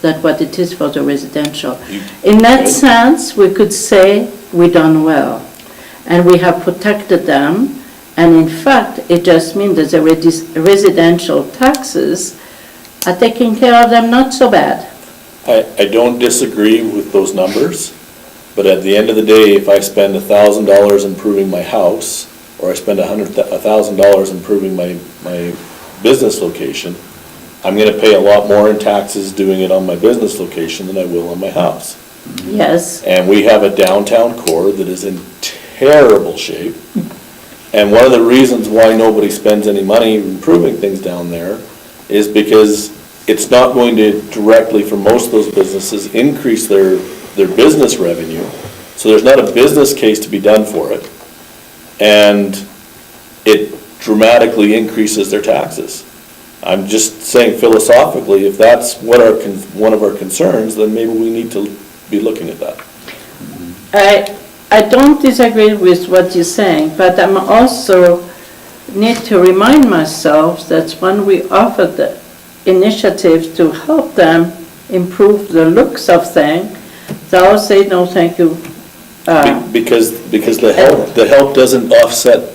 S5: than what it is for the residential. In that sense, we could say we done well, and we have protected them, and in fact, it just means that the residential taxes are taking care of them not so bad.
S8: I don't disagree with those numbers, but at the end of the day, if I spend $1,000 improving my house, or I spend $1,000 improving my business location, I'm gonna pay a lot more in taxes doing it on my business location than I will on my house.
S5: Yes,
S8: And we have a downtown core that is in terrible shape. And one of the reasons why nobody spends any money improving things down there is because it's not going to directly, for most of those businesses, increase their business revenue. So there's not a business case to be done for it. And it dramatically increases their taxes. I'm just saying philosophically, if that's what one of our concerns, then maybe we need to be looking at that.
S5: I don't disagree with what you're saying, but I'm also need to remind myself that when we offer the initiatives to help them improve the looks of things, they all say, no, thank you.
S8: Because the help doesn't offset,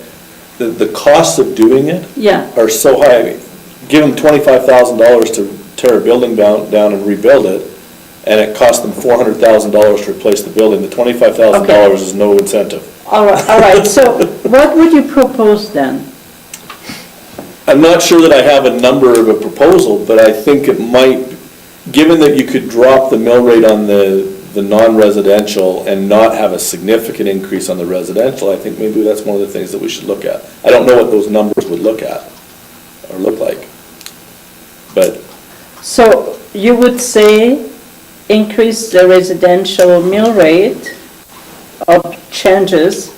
S8: the costs of doing it
S5: Yeah,
S8: are so high. Give them $25,000 to tear a building down and rebuild it, and it costs them $400,000 to replace the building. The $25,000 is no incentive.
S5: all right, so what would you propose then?
S8: I'm not sure that I have a number of a proposal, but I think it might, given that you could drop the mill rate on the non-residential and not have a significant increase on the residential, I think maybe that's one of the things that we should look at. I don't know what those numbers would look at. or look like. But
S5: So you would say increase the residential mill rate of changes.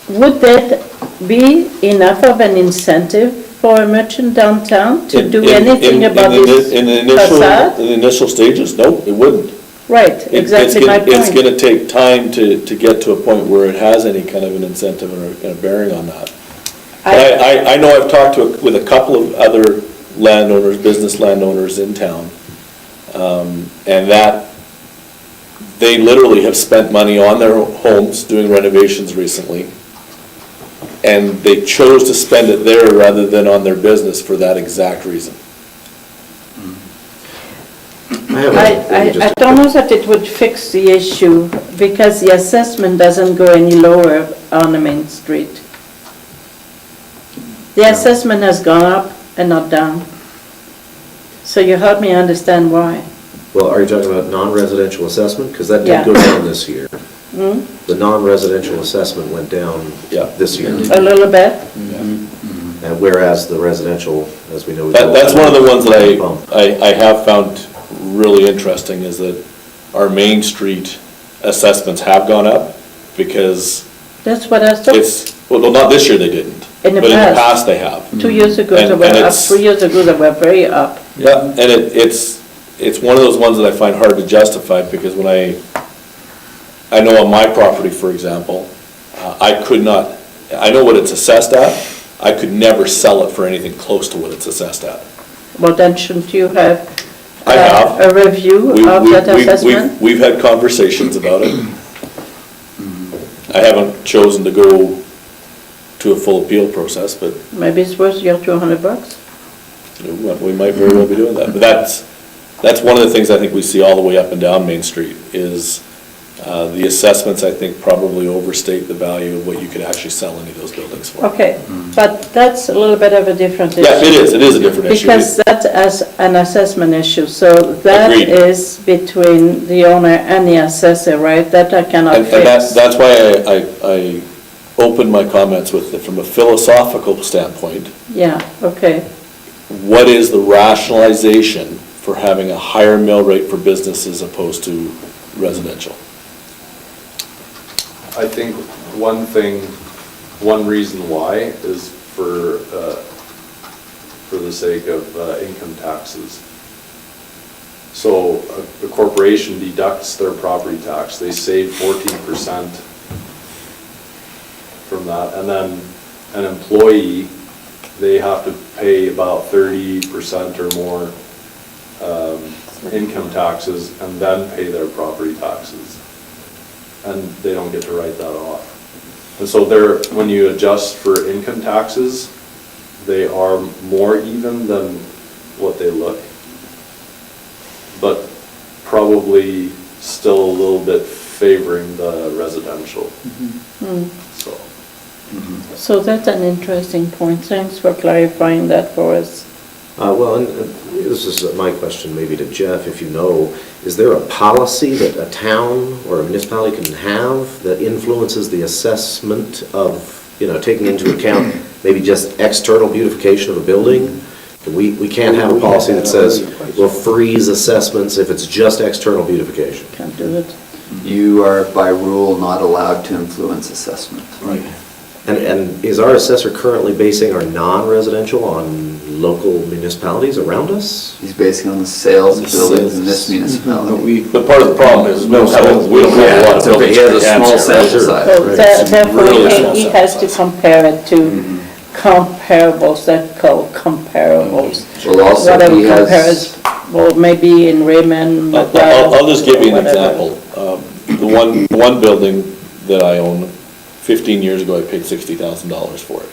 S5: Would that be enough of an incentive for a merchant downtown to do anything about this
S8: In the
S5: facade?
S8: initial stages, no, it wouldn't.
S5: Right, exactly my
S8: It's
S5: point.
S8: gonna take time to get to a point where it has any kind of an incentive and a bearing on that. But I know I've talked with a couple of other landowners, business landowners in town, and that they literally have spent money on their homes doing renovations recently, and they chose to spend it there rather than on their business for that exact reason.
S5: I don't know that it would fix the issue because the assessment doesn't go any lower on the main street. The assessment has gone up and not down. So you help me understand why.
S3: Well, are you talking about non-residential assessment? Because that
S5: Yeah.
S3: did go down this year.
S5: Hmm?
S3: The non-residential assessment went down
S8: Yeah.
S3: this year,
S5: A little bit?
S3: and whereas the residential, as we know.
S8: That's one of the ones that
S3: Bump.
S8: I have found really interesting, is that our Main Street assessments have gone up, because
S5: That's what I thought.
S8: well, not this year they didn't.
S5: In the
S8: But in the
S5: past.
S8: past they have.
S5: 2 years ago,
S8: And-
S5: they were
S8: and
S5: up.
S8: it's-
S5: 3 years ago, they were very up.
S8: Yeah, and it's one of those ones that I find hard to justify, because when I know on my property, for example, I could not, I know what it's assessed at, I could never sell it for anything close to what it's assessed at.
S5: Well, then shouldn't you have
S8: I have.
S5: a review of that assessment?
S8: We've had conversations about it. I haven't chosen to go to a full appeal process, but
S5: Maybe it's worth your $200.
S8: we might very well be doing that. But that's one of the things I think we see all the way up and down Main Street, is the assessments, I think, probably overstate the value of what you could actually sell any of those buildings for.
S5: Okay, but that's a little bit of a different issue.
S8: Yeah, it is a different issue.
S5: Because that's an assessment issue, so that
S8: Agreed.
S5: is between the owner and the assessor, right? That I cannot
S8: And
S5: fix.
S8: that's why I opened my comments with, from a philosophical standpoint,
S5: Yeah, okay.
S8: what is the rationalization for having a higher mill rate for business as opposed to residential?
S4: I think one reason why is for the sake of income taxes. So a corporation deducts their property tax, they save 14% from that, and then an employee, they have to pay about 30% or more income taxes and then pay their property taxes. And they don't get to write that off. And so when you adjust for income taxes, they are more even than what they look, but probably still a little bit favoring the residential. So.
S5: So that's an interesting point. Thanks for clarifying that for us.
S3: Well, and this is my question maybe to Jeff, if you know, is there a policy that a town or a municipality can have that influences the assessment of, taking into account maybe just external beautification of a building? We can't have a policy that says we'll freeze assessments if it's just external beautification.
S5: Can't do it.
S2: You are by rule not allowed to influence assessment.
S8: Right.
S3: And is our assessor currently basing our non-residential on local municipalities around us?
S2: He's basing on the sales of
S8: The
S2: buildings in
S8: sales.
S2: this municipality.
S8: But part of the problem is, we don't have a lot of buildings.
S2: He has a
S8: to
S2: small
S8: answer,
S2: sample
S8: right?
S2: size.
S5: So
S8: Really
S5: therefore,
S8: small
S5: he has to
S8: sample
S5: compare it to comparables, that call comparables.
S2: Well, also
S5: Whatever
S2: he has,
S5: compares, well, maybe in Raymond, McLeod.
S8: I'll just give you an
S5: or whatever.
S8: example. The one building that I own, 15 years ago, I paid $60,000 for it.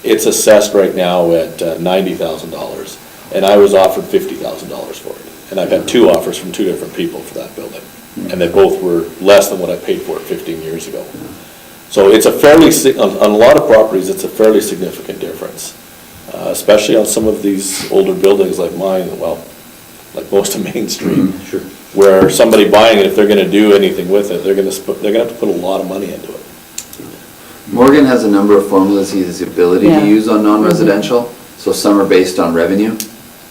S8: It's assessed right now at $90,000, and I was offered $50,000 for it. And I've had 2 offers from 2 different people for that building, and they both were less than what I paid for it 15 years ago. So it's a fairly, on a lot of properties, it's a fairly significant difference, especially on some of these older buildings like mine, well, like most of Main Street.
S3: Sure.
S8: Where somebody buying it, if they're gonna do anything with it, they're gonna have to put a lot of money into it.
S2: Morgan has a number of formulas he has the ability
S5: Yeah.
S2: to use on non-residential, so some are based on revenue,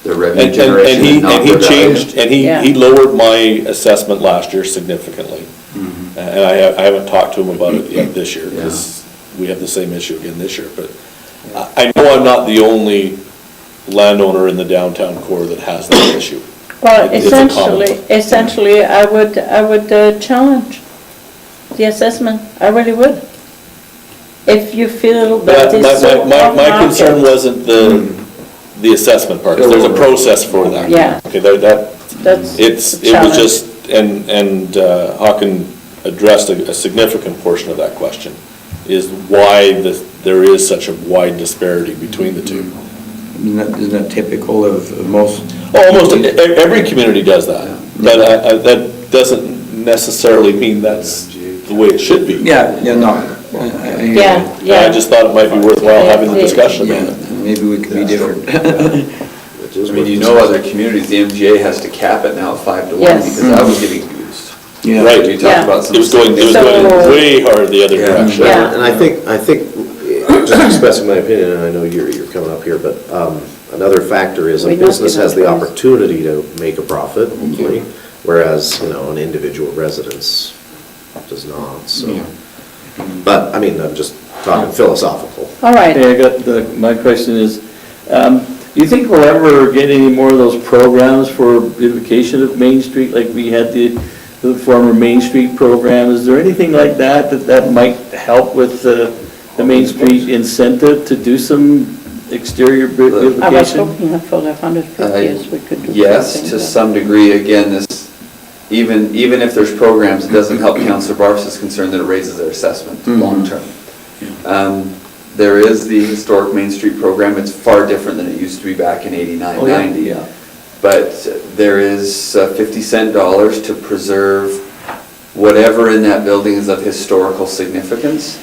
S2: their revenue
S8: And
S2: generation
S8: he,
S2: and not
S8: and he
S2: their value.
S8: changed, and
S5: Yeah.
S8: he lowered my assessment last year significantly. And I haven't talked to him about it yet this year, because we have the same issue again this year, but I know I'm not the only landowner in the downtown core that has that issue.
S5: Well,
S8: It's a common-
S5: essentially, I would challenge the assessment, I really would. If you feel that
S8: But
S5: it's so
S8: my concern
S5: off-market.
S8: wasn't the assessment part, there's a process for that.
S5: Yeah.
S8: Okay,
S5: That's
S8: it was
S5: challenge.
S8: just, and Hawken addressed a significant portion of that question, is why there is such a wide disparity between the two.
S1: Isn't that typical of most?
S8: Almost every community does that, but that doesn't necessarily mean that's the way it should be.
S1: Yeah, no.
S5: Yeah,
S8: I just thought it might be worthwhile having the discussion
S1: Yeah,
S8: about it.
S1: maybe we could be different.
S2: I mean, you know other communities, the MGA has to cap it now 5-1
S5: Yes.
S2: because that was getting abused.
S1: Yeah.
S8: Right.
S2: We
S5: Yeah.
S2: talked about some.
S8: It was going
S5: So-
S8: way hard the other
S2: Yeah.
S8: direction.
S5: Yeah.
S3: And I think, just expressing my opinion, and I know you're coming up here, but another factor is a
S5: We don't
S3: business
S5: give
S3: has the
S5: them price.
S3: opportunity to make a profit, hopefully, whereas, an individual residence does not, so. But, I mean, I'm just talking philosophical.
S5: all right.
S6: Okay, my question is, do you think we'll ever get any more of those programs for beautification of Main Street, like we had the former Main Street program? Is there anything like that might help with the Main Street incentive to do some exterior
S5: I was
S6: beautification?
S5: hoping for the 150th we could do.
S2: Yes,
S5: something
S2: to
S5: there.
S2: some degree, again, even if there's programs, it doesn't help Councillor Barfuss' concern that it raises their assessment long-term. There is the historic Main Street program, it's far different than it used to be back in 89, 90.
S6: Yeah.
S2: But there is 50-cent dollars to preserve whatever in that building is of historical significance.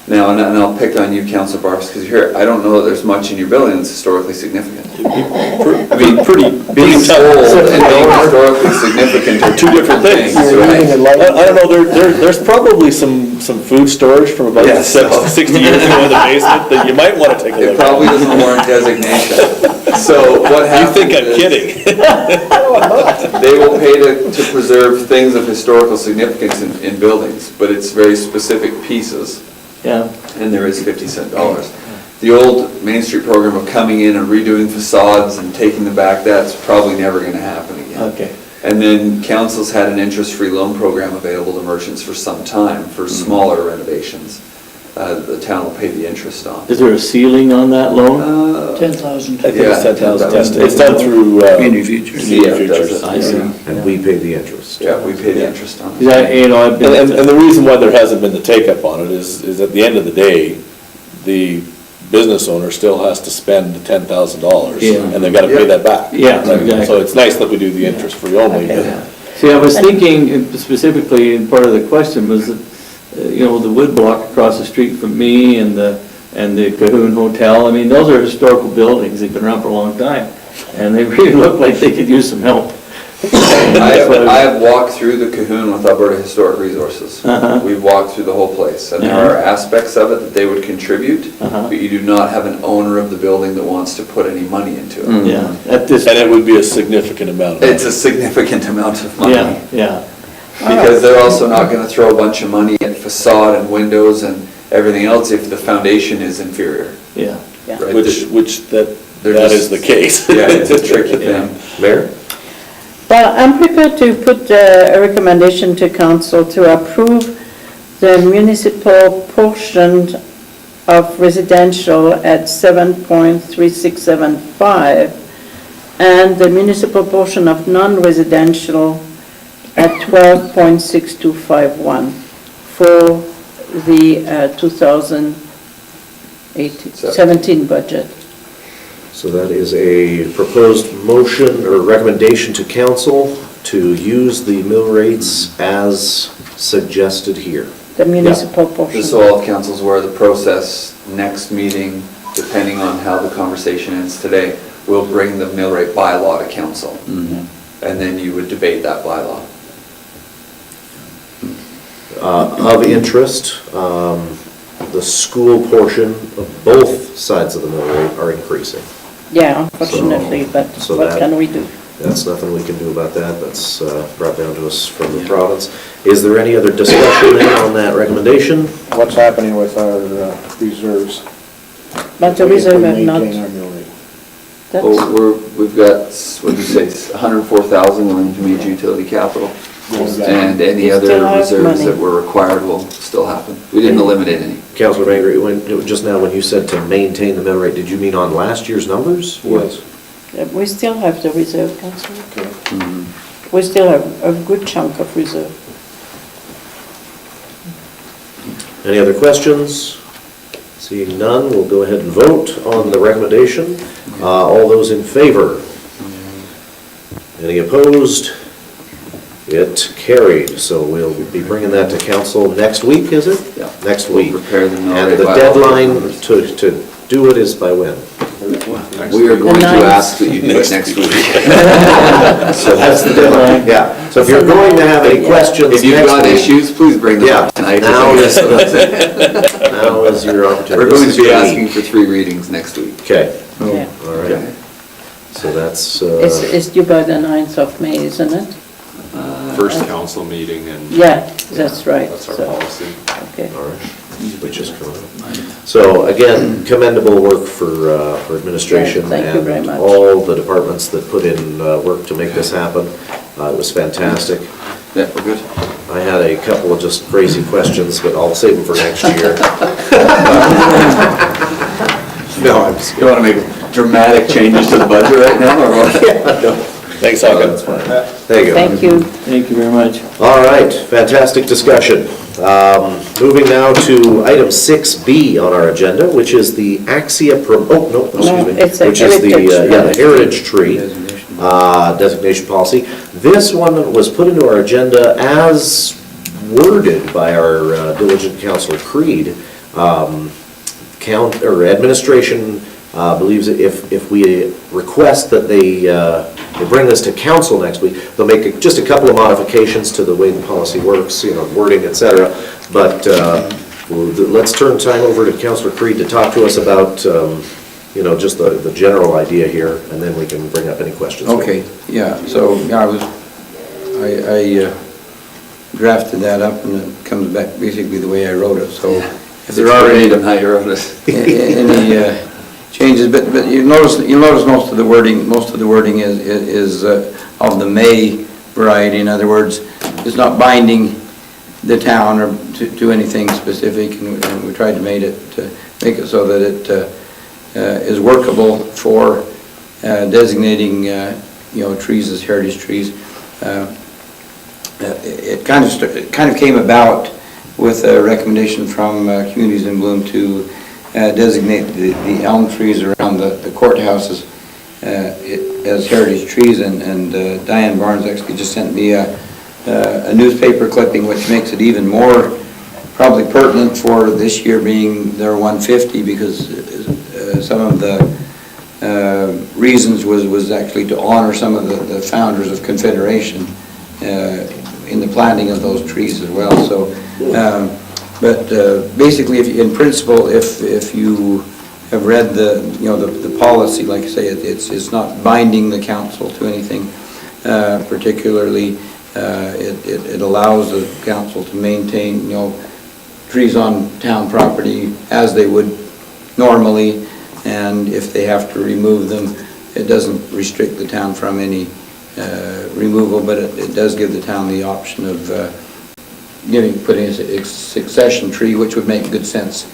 S2: Now, and I'll pick on you, Councillor Barfuss, because you're here, I don't know that there's much in your building that's historically significant. I mean, being old and being historically significant are two different things, right?
S8: I don't know, there's probably some food storage from about
S2: Yes.
S8: 60 years ago in the basement that you might want to take a
S2: It
S8: look
S2: probably
S8: at.
S2: doesn't warrant designation. So what
S8: You
S2: happens
S8: think I'm
S2: is
S8: kidding?
S2: they will pay to preserve things of historical significance in buildings, but it's very specific pieces.
S6: Yeah.
S2: And there is 50-cent dollars. The old Main Street program of coming in and redoing facades and taking them back, that's probably never going to happen again.
S6: Okay.
S2: And then council's had an interest-free loan program available to merchants for some time for smaller renovations. The town will pay the interest on.
S6: Is there a ceiling on that loan?
S5: 10,000.
S8: I think it's
S2: Yeah,
S8: 10,000. It's done through.
S1: Community Futures.
S8: Community
S2: CF does
S8: Futures.
S2: it.
S6: I see.
S3: And we pay the interest.
S2: Yeah, we pay the interest on it.
S6: Because I've been.
S8: And the reason why there hasn't been the take-up on it is at the end of the day, the business owner still has to spend the $10,000.
S6: Yeah.
S8: And they've got to pay that back.
S6: Yeah, exactly.
S8: So it's nice that we do the interest-free only, but
S6: See, I was thinking specifically, and part of the question was that, the wood block across the street from me and the Cahoon Hotel, I mean, those are historical buildings, they've been around for a long time, and they really look like they could use some help.
S2: I have walked through the Cahoon with Alberta Historic Resources.
S6: Uh-huh.
S2: We've walked through the whole place, and there are aspects of it that they would contribute, but you do not have an owner of the building that wants to put any money into it.
S6: Yeah, at this.
S8: and it would be a significant amount of money.
S2: It's a significant amount of money.
S6: Yeah.
S2: Because they're also not gonna throw a bunch of money at facade and windows and everything else if the foundation is inferior.
S6: Yeah.
S2: right?
S8: That
S2: They're
S8: is the case.
S2: Yeah, it's a tricky thing.
S3: Mayor?
S5: Well, I'm prepared to put a recommendation to council to approve the municipal portion of residential at 7.3675 and the municipal portion of non-residential at 12.6251 for the 2017 budget.
S3: So that is a proposed motion or recommendation to council to use the mill rates as suggested here.
S5: The municipal portion.
S2: Just so all of council's aware of the process, next meeting, depending on how the conversation ends today, we'll bring the mill rate bylaw to council. And then you would debate that bylaw.
S3: Of interest, the school portion of both sides of the mill rate are increasing.
S5: Yeah, unfortunately, but
S3: so
S5: what
S3: that-
S5: can we do?
S3: That's nothing we can do about that, that's brought down to us from the province. Is there any other discussion then on that recommendation?
S7: What's happening with our reserves?
S5: But the reserve have not,
S7: Maintain our mill rate.
S5: that's,
S2: We've got, what did you say, 104,000 in major utility capital? And any
S5: We
S2: other
S5: still have
S2: reserves
S5: money.
S2: that were required will still happen. We didn't eliminate any.
S3: Councillor Bengry, just now when you said to maintain the mill rate, did you mean on last year's numbers?
S7: Yes.
S5: we still have the reserve, Councillor.
S7: Okay.
S5: We still have a good chunk of reserve.
S3: Any other questions? Seeing none, we'll go ahead and vote on the recommendation. All those in favor? Any opposed? It carried, so we'll be bringing that to council next week, is it?
S2: Yeah.
S3: Next
S2: We'll
S3: week.
S2: prepare the mill
S3: And
S2: rate
S3: the
S2: bylaw.
S3: deadline to do it is by when?
S2: We are going to
S5: ninth.
S2: ask that you do it next week.
S3: So that's the deadline? Yeah, so if you're going to have any questions
S2: If you've
S3: next
S2: got
S3: week-
S2: issues, please bring them
S3: Yeah,
S2: up tonight.
S3: now is, now is your opportunity.
S2: We're going
S3: This
S2: to be
S3: is
S2: asking for 3 readings next week.
S3: Okay,
S5: Yeah.
S3: all right. So that's,
S5: It's due by the 9th of May, isn't it?
S4: First council meeting and.
S5: Yeah, that's right.
S4: That's our
S5: So,
S4: policy.
S5: okay.
S3: all right, which is coming up. So again, commendable work for administration.
S5: Yeah, thank you very much.
S3: And all the departments that put in work to make this happen. It was fantastic.
S2: Yeah, we're good.
S3: I had a couple of just crazy questions, but I'll save them for next year. No, I'm just
S2: You want to make dramatic changes to the budget right now, or what?
S8: Thanks, Hawken.
S3: That's fine. There you go.
S5: Thank you.
S6: Thank you very much.
S3: All right, fantastic discussion. Moving now to item 6B on our agenda, which is the Axia, excuse me.
S5: it's a
S3: Which is the,
S5: heritage.
S3: yeah, the heritage tree
S1: Designation.
S3: designation policy. This one was put into our agenda as worded by our diligent Councillor Creed. Administration believes that if we request that they bring this to council next week, they'll make just a couple of modifications to the way the policy works, wording, et cetera. But let's turn time over to Councillor Creed to talk to us about, just the general idea here, and then we can bring up any questions.
S1: Okay, yeah, so I drafted that up and it comes back basically the way I wrote it, so if there are any
S2: How you wrote it.
S1: changes, but you'll notice most of the wording is of the may variety. In other words, it's not binding the town or to anything specific, and we tried to make it so that it is workable for designating trees as heritage trees. It kind of came about with a recommendation from Communities in Bloom to designate the elm trees around the courthouses as heritage trees, and Diane Barnes actually just sent me a newspaper clipping which makes it even more probably pertinent for this year being their 150, because some of the reasons was actually to honor some of the founders of Confederation in the planting of those trees as well. So but basically, in principle, if you have read the policy, like I say, it's not binding the council to anything particularly. It allows the council to maintain, trees on town property as they would normally, and if they have to remove them, it doesn't restrict the town from any removal, but it does give the town the option of putting a succession tree, which would make good sense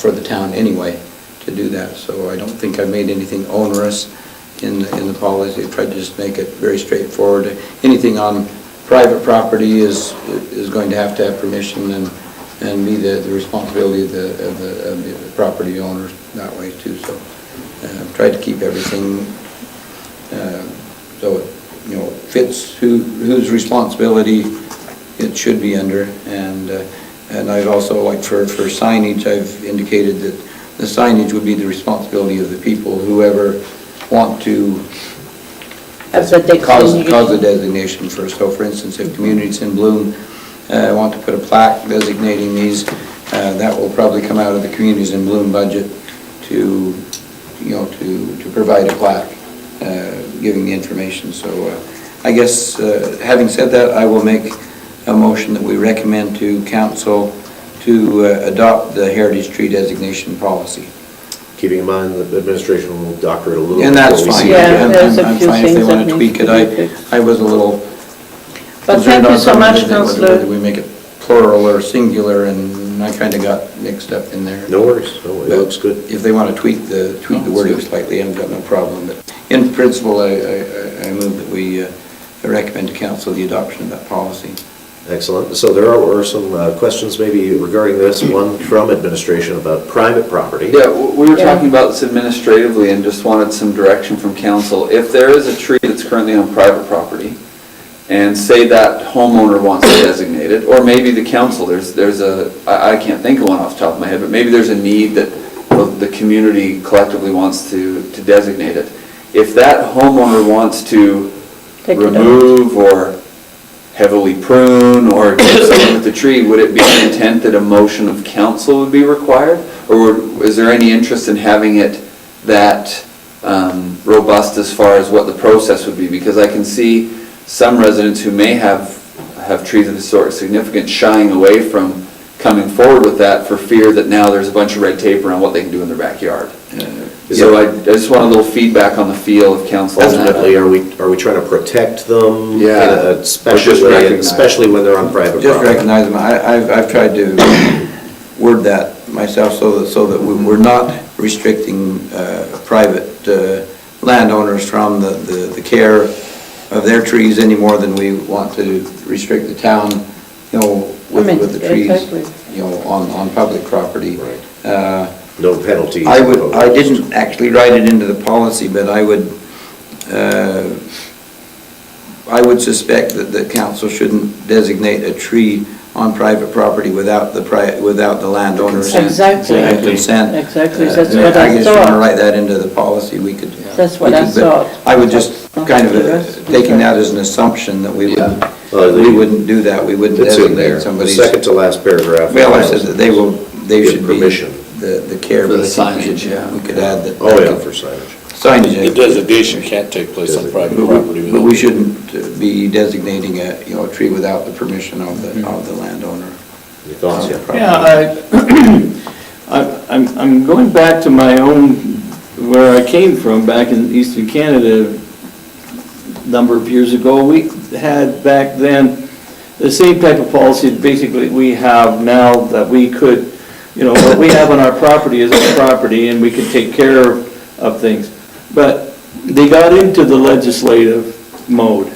S1: for the town anyway to do that. So I don't think I made anything onerous in the policy. I tried to just make it very straightforward. Anything on private property is going to have permission and be the responsibility of the property owners that way too. So I've tried to keep everything so it fits whose responsibility it should be under, and I've also, like for signage, I've indicated that the signage would be the responsibility of the people, whoever want to cause a designation first. So for instance, if Communities in Bloom want to put a plaque designating these, That will probably come out of the Communities in Bloom budget to, to provide a plaque giving the information. So I guess, having said that, I will make a motion that we recommend to council to adopt the heritage tree designation policy.
S3: Keeping in mind that the administration will doctor it a little.
S1: And that's
S3: before we
S1: fine.
S3: see it.
S5: Yeah,
S1: I'm
S5: there's a
S1: I'm
S5: few
S1: fine if they
S5: things
S1: want
S5: that
S1: to
S5: needs
S1: tweak
S5: to
S1: it.
S5: be fixed.
S1: I was a little
S5: But
S1: concerned
S5: thank you
S1: on
S5: so
S1: some
S5: much,
S1: of it, whether
S5: Councillor.
S1: we make it plural or singular, and I kind of got mixed up in there.
S3: No worries, no, it
S1: But
S3: looks good.
S1: If they want to tweak the wording slightly, I've got no problem. But in principle, I move that we recommend to council the adoption of that policy.
S3: Excellent. So there are some questions maybe regarding this, one from administration about private property.
S2: Yeah, we were
S5: Yeah.
S2: talking about this administratively and just wanted some direction from council. If there is a tree that's currently on private property, and say that homeowner wants to designate it, or maybe the council, there's a, I can't think of one off the top of my head, but maybe there's a need that the community collectively wants to designate it. If that homeowner wants to
S5: Take it out.
S2: remove or heavily prune or do something with the tree, would it be the intent that a motion of council would be required? Or is there any interest in having it that robust as far as what the process would be? Because I can see some residents who may have trees of historic significance shying away from coming forward with that for fear that now there's a bunch of red tape around what they can do in their backyard. So I just want a little feedback on the feel of council. on that.
S3: Ultimately, are we trying to protect them?
S2: Yeah.
S3: In a special
S2: Or just
S3: way,
S2: recognize.
S3: especially when they're on private
S1: Just
S3: property?
S1: recognize them. I've tried to word that myself so that we're not restricting private landowners from the care of their trees any more than we want to restrict the town, with the trees,
S5: exactly.
S1: on public property.
S3: Right. No penalties.
S1: I
S3: imposed.
S1: didn't actually write it into the policy, but I would suspect that the council shouldn't designate a tree on private property without the landowner's
S5: Exactly.
S1: consent.
S5: Exactly, that's
S1: I
S5: what I
S1: guess if you want to
S5: thought.
S1: write that into the policy, we could.
S5: That's what
S1: we
S5: I
S1: could, but
S5: thought.
S1: I would just kind of, taking that as an assumption that we wouldn't do that, we wouldn't
S3: It's in there,
S1: designate
S3: the
S1: somebody's.
S3: second to last paragraph.
S1: Well, I said that they
S3: Give
S1: should be
S3: permission.
S1: the care.
S2: For the
S1: but I think
S2: signage, yeah.
S1: We could add that.
S3: Oh, yeah, for signage.
S1: Signage.
S8: The designation can't take place on private property.
S1: But we shouldn't be designating a tree without the permission of the landowner.
S3: Your thoughts, yeah?
S6: Yeah, I'm going back to my own, where I came from, back in Eastern Canada, a number of years ago. We had back then the same type of policy that basically we have now, that we could, what we have on our property is our property, and we could take care of things. But they got into the legislative mode.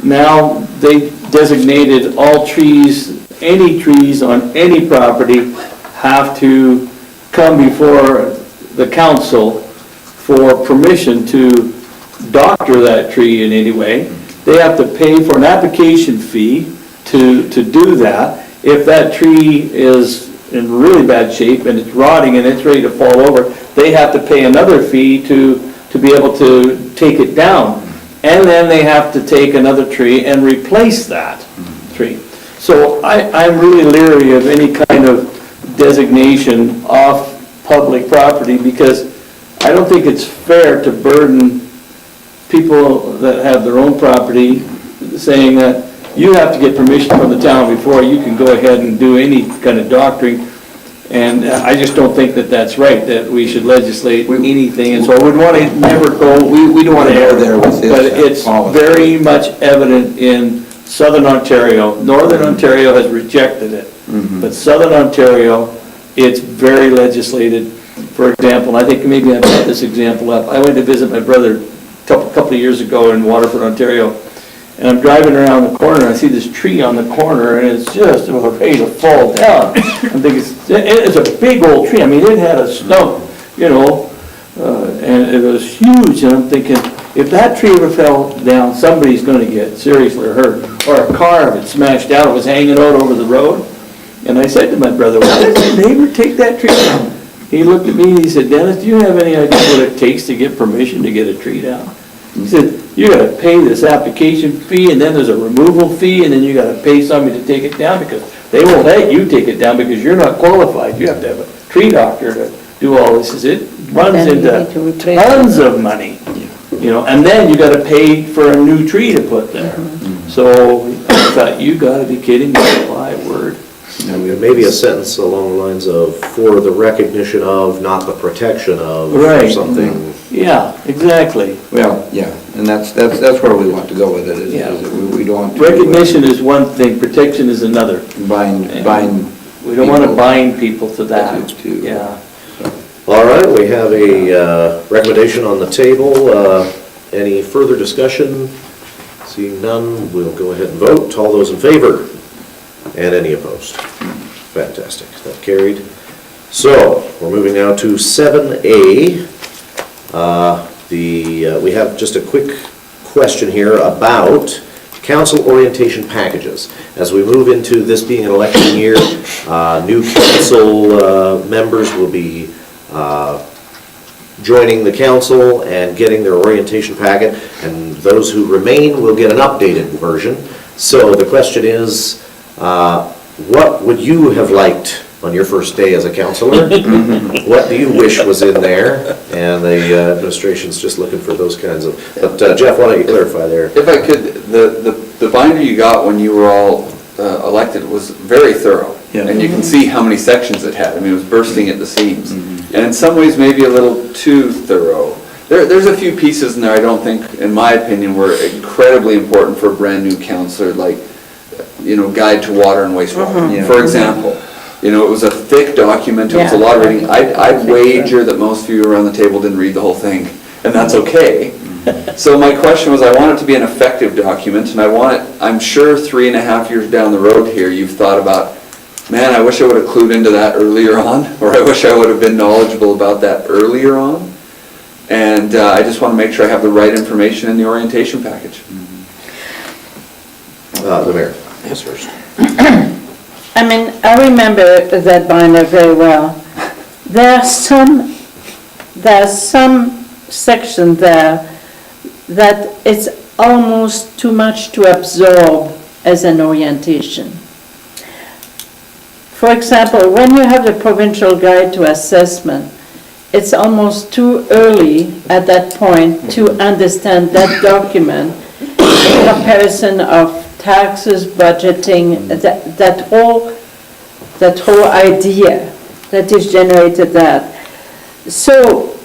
S6: Now, they designated all trees, any trees on any property have to come before the council for permission to doctor that tree in any way. They have to pay for an application fee to do that. If that tree is in really bad shape and it's rotting and it's ready to fall over, they have to pay another fee to be able to take it down. And then they have to take another tree and replace that tree. So I'm really leery of any kind of designation off public property, because I don't think it's fair to burden people that have their own property, saying that you have to get permission from the town before you can go ahead and do any kind of doctoring. And I just don't think that that's right, that we should legislate anything, and so I would want to never go.
S1: We don't want to go there with this.
S6: But it's
S1: policy.
S6: very much evident in Southern Ontario. Northern Ontario has rejected it, but Southern Ontario, it's very legislated. For example, I think maybe I brought this example up. I went to visit my brother a couple of years ago in Waterford, Ontario, and I'm driving around the corner, and I see this tree on the corner, and it's just ready to fall down. I'm thinking, it's a big old tree. I mean, it had a stump, and it was huge, and I'm thinking, if that tree ever fell down, somebody's going to get seriously hurt. Or a car, if it smashed out, it was hanging out over the road. And I said to my brother, why did the neighbor take that tree down? He looked at me and he said, Dennis, do you have any idea what it takes to get permission to get a tree down? He said, you got to pay this application fee, and then there's a removal fee, and then you got to pay somebody to take it down, because they won't let you take it down because you're not qualified. You have to have a tree doctor to do all this. It runs
S5: Then you need to
S6: into
S5: replace
S6: tons of money, you know, and then you gotta pay for a new tree to put there. So I thought, you gotta be kidding me, my word.
S3: And maybe a sentence along the lines of, for the recognition of, not the protection of, or
S6: Right.
S3: something.
S6: Yeah, exactly.
S1: Well, yeah, and that's where we want to go with it, is
S6: Yeah.
S1: is that we don't want to.
S6: Recognition is one thing, protection is another.
S1: Bind.
S6: We don't wanna
S1: people
S6: bind people to that,
S1: to-
S6: yeah.
S3: All right, we have a recommendation on the table. Any further discussion? Seeing none, we'll go ahead and vote. All those in favor? And any opposed? Fantastic, that carried. So, we're moving now to 7A. We have just a quick question here about council orientation packages. As we move into this being an election year, new council members will be joining the council and getting their orientation packet, and those who remain will get an updated version. So the question is, what would you have liked on your first day as a councillor? What do you wish was in there? And the administration's just looking for those kinds of, but Jeff, why don't you clarify there?
S2: If I could, the binder you got when you were all elected was very thorough.
S1: Yeah.
S2: And you can see how many sections it had. I mean, it was bursting at the seams. And in some ways, maybe a little too thorough. There's a few pieces in there I don't think, in my opinion, were incredibly important for a brand-new councillor, like, you know, guide to water and wastewater,
S1: Yeah.
S2: for example. You know, it was a thick document, it was a lot of reading. I'd wager that most of you around the table didn't read the whole thing, and that's okay. So my question was, I want it to be an effective document, and I want it, I'm sure 3.5 years down the road here, you've thought about, man, I wish I would have clued into that earlier on, or I wish I would have been knowledgeable about that earlier on. And I just want to make sure I have the right information in the orientation package.
S3: The mayor, yes, first.
S5: I mean, I remember that binder very well. There are some sections there that it's almost too much to absorb as an orientation. For example, when you have the provincial guide to assessment, it's almost too early at that point to understand that document in comparison of taxes, budgeting, that whole idea that is generated that. So,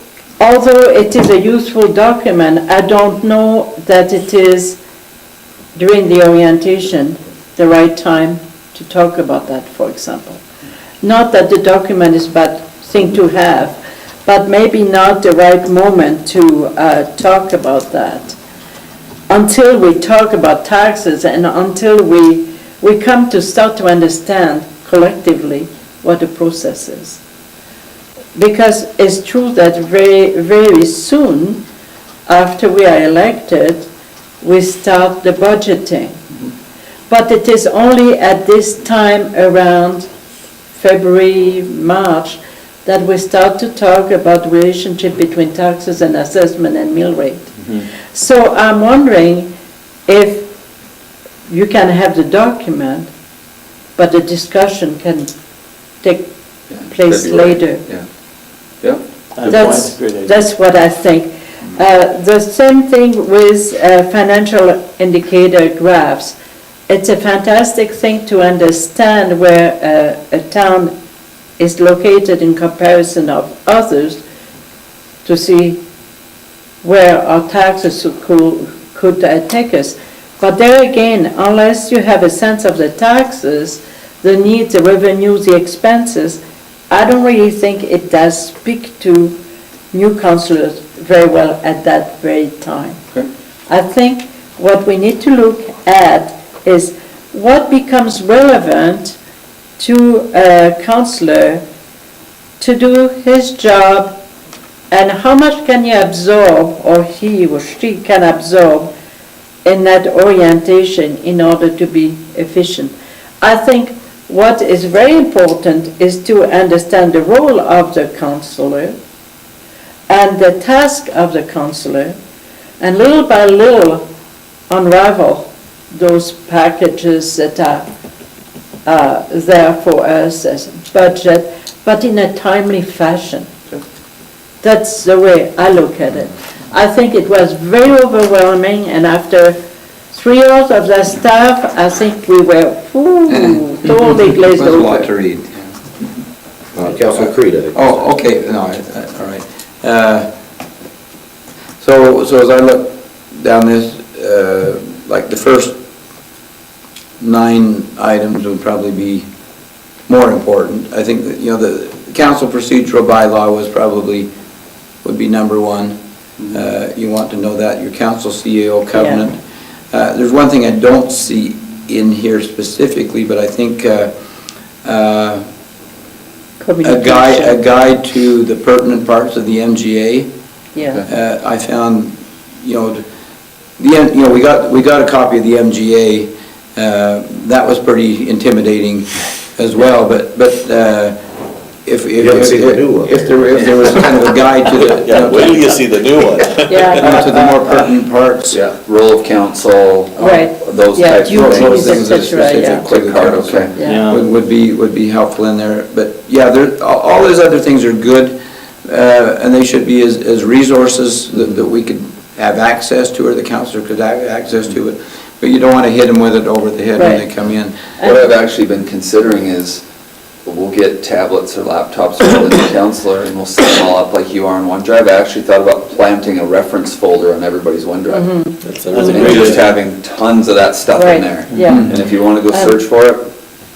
S5: although it is a useful document, I don't know that it is, during the orientation, the right time to talk about that, for example. Not that the document is a bad thing to have, but maybe not the right moment to talk about that. Until we talk about taxes and until we come to start to understand collectively what the process is. Because it's true that very, very soon, after we are elected, we start the budgeting. But it is only at this time around February, March, that we start to talk about the relationship between taxes and assessment and mill rate. So I'm wondering if you can have the document, but the discussion can take place
S2: February.
S5: later.
S2: Yeah.
S5: That's what I think. The same thing with financial indicator graphs. It's a fantastic thing to understand where a town is located in comparison of others, to see where our taxes could take us. But there again, unless you have a sense of the taxes, the needs, the revenues, the expenses, I don't really think it does speak to new councillors very well at that very time.
S2: Okay.
S5: I think what we need to look at is what becomes relevant to a councillor to do his job, and how much can he absorb, or he or she can absorb, in that orientation in order to be efficient. I think what is very important is to understand the role of the councillor and the task of the councillor, and little by little unravel those packages that are there for us as a budget, but in a timely fashion. That's the way I look at it. I think it was very overwhelming, and after 3 years of that stuff, I think we were totally glazed
S1: It was a lot to
S5: over.
S1: read.
S3: Councillor Creed, I think.
S1: Oh, okay, no, all right. So as I look down this, like the first 9 items would probably be more important. I think that, the council procedural bylaw would be number 1. You want to know that, your council CEO covenant. There's one thing I don't see in here specifically, but I think a guide to the pertinent parts of the MGA.
S5: Yeah,
S1: I found, we got a copy of the MGA. That was pretty intimidating as well, but if
S3: haven't seen the new one.
S1: if there was kind of a guide to the,
S8: Yeah, wait till you see the new one.
S1: to the more pertinent parts.
S2: Yeah, role of council.
S5: Right.
S2: Those
S5: Yeah,
S2: types of
S5: duties,
S2: things.
S1: Things that are
S5: etc.,
S1: specific
S5: yeah.
S1: to
S2: Quick
S1: the
S2: card,
S1: council.
S2: okay.
S5: Yeah.
S1: Would be helpful in there, but yeah, all those other things are good, and they should be as resources that we could have access to, or the councillor could have access to it, but you don't want to hit them with it over the head when they
S5: Right.
S1: come in.
S2: What I've actually been considering is, we'll get tablets or laptops for the councillor, and we'll set them all up like you are on OneDrive. I actually thought about planting a reference folder on everybody's OneDrive.
S8: That's
S6: a
S2: And
S6: great
S2: just
S6: idea.
S2: having tons of that stuff
S5: Right,
S2: in there.
S5: yeah.
S2: And if you want to go search for it,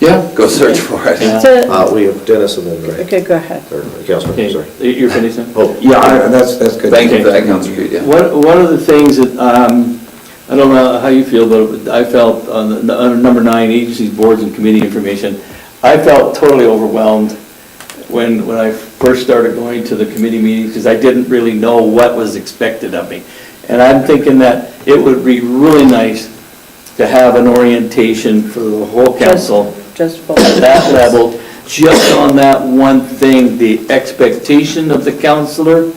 S1: Yeah.
S2: go search for it.
S6: Yeah.
S5: So,
S3: We have Dennis and then, right?
S5: okay, go ahead.
S3: Or Councillor,
S6: Okay,
S3: sorry.
S6: you're finishing?
S3: Oh,
S1: Yeah, that's good.
S2: Thank you for that, Councillor Creed, yeah.
S6: One of the things that, I don't know how you feel, but I felt on number 9, agencies, boards, and committee information, I felt totally overwhelmed when I first started going to the committee meetings, because I didn't really know what was expected of me. And I'm thinking that it would be really nice to have an orientation for the whole council
S5: Just for
S6: at that level, just on that one thing, the expectation of the councillor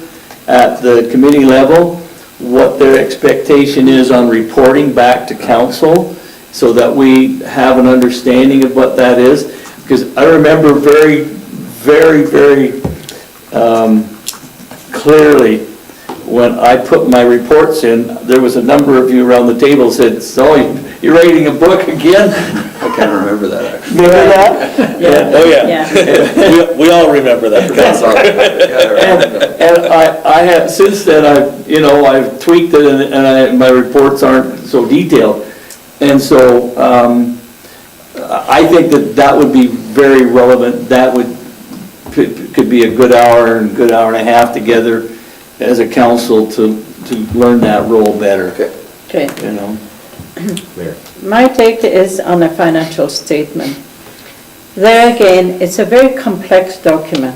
S6: at the committee level, what their expectation is on reporting back to council, so that we have an understanding of what that is. Because I remember very clearly, when I put my reports in, there was a number of you around the table said, "So, you're writing a book again?"
S2: I can't remember that, actually.
S6: Remember that?
S8: Oh, yeah.
S5: Yeah.
S8: We all remember that.
S2: That's all right.
S6: And I have, since then, I've tweaked it, and my reports aren't so detailed. And so, I think that would be very relevant. That could be a good hour and good hour and a half together as a council to learn that role better,
S5: Okay.
S3: Mayor.
S5: My take is on a financial statement. There again, it's a very complex document.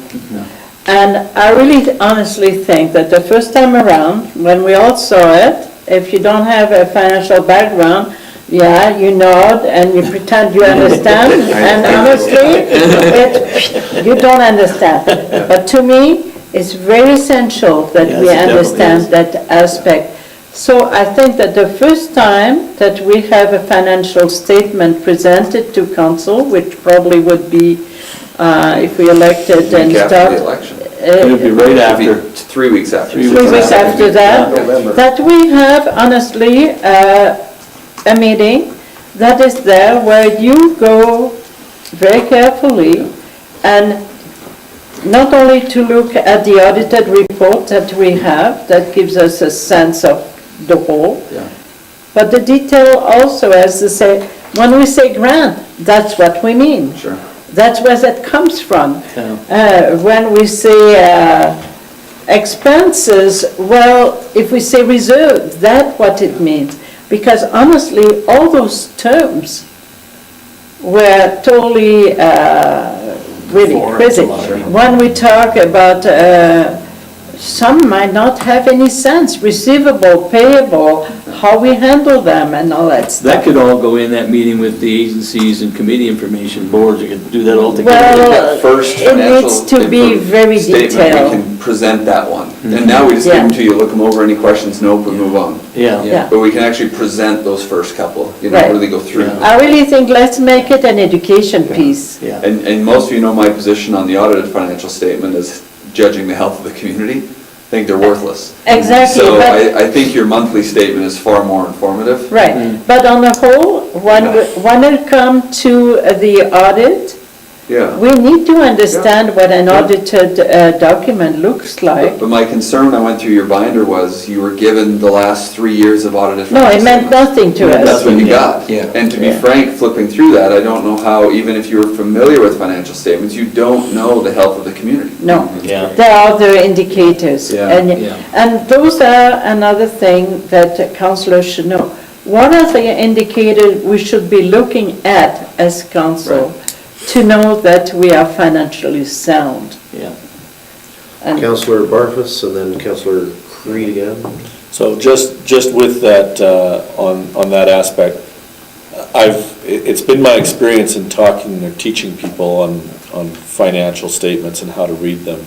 S5: And I really honestly think that the first time around, when we all saw it, if you don't have a financial background, yeah, you nod and you pretend you understand, and honestly, you don't understand. But to me, it's very essential that
S6: Yes,
S5: we
S6: it definitely
S5: understand
S6: is.
S5: that aspect. So I think that the first time that we have a financial statement presented to council, which probably would be, if we elected and
S2: Week after the
S5: stuff.
S2: election.
S6: It would be right after.
S2: 3 weeks after.
S6: 3
S5: 3 weeks after that,
S3: November.
S5: that we have honestly a meeting that is there where you go very carefully and not only to look at the audited report that we have, that gives us a sense of the whole, but the detail also, as to say, when we say grant, that's what we mean.
S2: Sure.
S5: That's where that comes from. When we say expenses, well, if we say reserve, that's what it means. Because honestly, all those terms were totally really
S6: Foreign
S5: crazy.
S6: to a lot of people.
S5: When we talk about some might not have any sense, receivable, payable, how we handle them and all that
S6: That
S5: stuff.
S6: could all go in that meeting with the agencies and committee information boards, you could do that all together.
S5: Well,
S2: That first
S5: it
S2: financial
S5: needs to be very
S2: statement,
S5: detailed.
S2: we can present that one. And now we just give them to you, look them over, any questions, nope, we move on.
S6: Yeah.
S5: Yeah.
S2: But we can actually present those first couple, you know,
S5: Right.
S2: really go through.
S6: Yeah.
S5: I really think let's make it an education piece.
S6: Yeah.
S2: And most of you know my position on the audited financial statement is judging the health of the community. I think they're worthless.
S5: Exactly,
S2: So
S5: but,
S2: I think your monthly statement is far more informative.
S5: right, but on the whole, when it comes to the audit,
S2: Yeah.
S5: we need to understand what an audited document looks like.
S2: But my concern when I went through your binder was you were given the last 3 years of audited
S5: No,
S2: financial
S5: it meant
S2: statements.
S5: nothing to
S2: That's
S5: us.
S2: what you got.
S1: Yeah.
S2: And to be
S5: Yeah.
S2: frank, flipping through that, I don't know how, even if you were familiar with financial statements, you don't know the health of the community.
S5: No.
S6: Yeah.
S5: There are other indicators.
S2: Yeah,
S6: yeah.
S5: And those are another thing that councillors should know. What are the indicators we should be looking at as council to know that we are financially sound?
S6: Yeah.
S5: And
S3: Councillor Barfuss and then Councillor Creed again.
S8: So just with that, on that aspect, it's been my experience in talking or teaching people on financial statements and how to read them,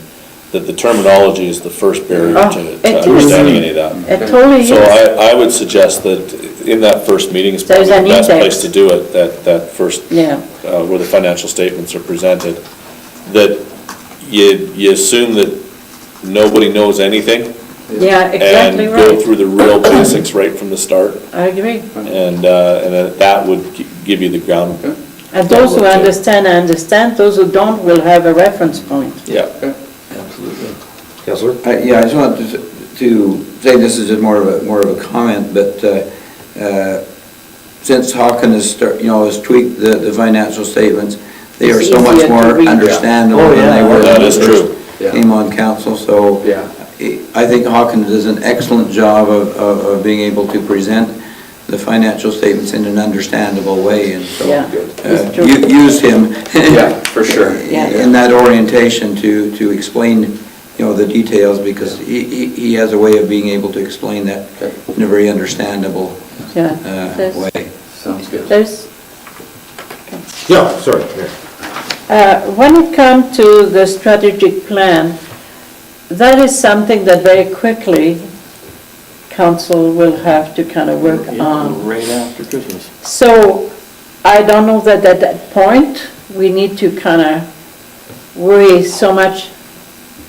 S8: that the terminology is the first barrier
S5: Oh,
S8: to
S5: it is.
S8: understanding any of that.
S5: it totally
S8: So
S5: is.
S8: I would suggest that in that first meeting is probably
S5: There's
S8: the
S5: an
S8: best
S5: index.
S8: place to do it, that first,
S5: Yeah,
S8: where the financial statements are presented, that you assume that nobody knows anything,
S5: yeah, exactly
S8: and go
S5: right.
S8: through the real basics right from the start,
S5: I agree.
S8: and that would give you the ground.
S5: And those who
S8: Okay.
S5: understand, those who don't will have a reference point.
S8: Yeah.
S6: Absolutely.
S3: Councillor?
S1: Yeah, I just wanted to say, this is more of a comment, but since Hawken has tweaked the financial statements, they are
S5: It's
S1: so much
S5: easier to
S1: more
S5: read.
S1: understandable
S6: Oh,
S1: than
S6: yeah.
S1: they were
S8: That
S1: when
S8: is
S1: they
S8: true.
S1: first came on council, so
S2: Yeah.
S1: I think Hawken does an excellent job of being able to present the financial statements in an understandable way, and so
S5: Yeah, it's true.
S1: use him
S2: Yeah, for sure.
S5: Yeah.
S1: in that orientation to explain, the details, because he has a way of being able to explain that
S2: Okay.
S1: in a very understandable
S5: Yeah. There's-
S1: way.
S2: Sounds good.
S5: There's,
S3: Yeah, sorry. Yeah.
S5: when it comes to the strategic plan, that is something that very quickly council will have to kind of work
S6: Yeah,
S5: on.
S6: right after Christmas.
S5: So I don't know that at that point, we need to kind of worry so much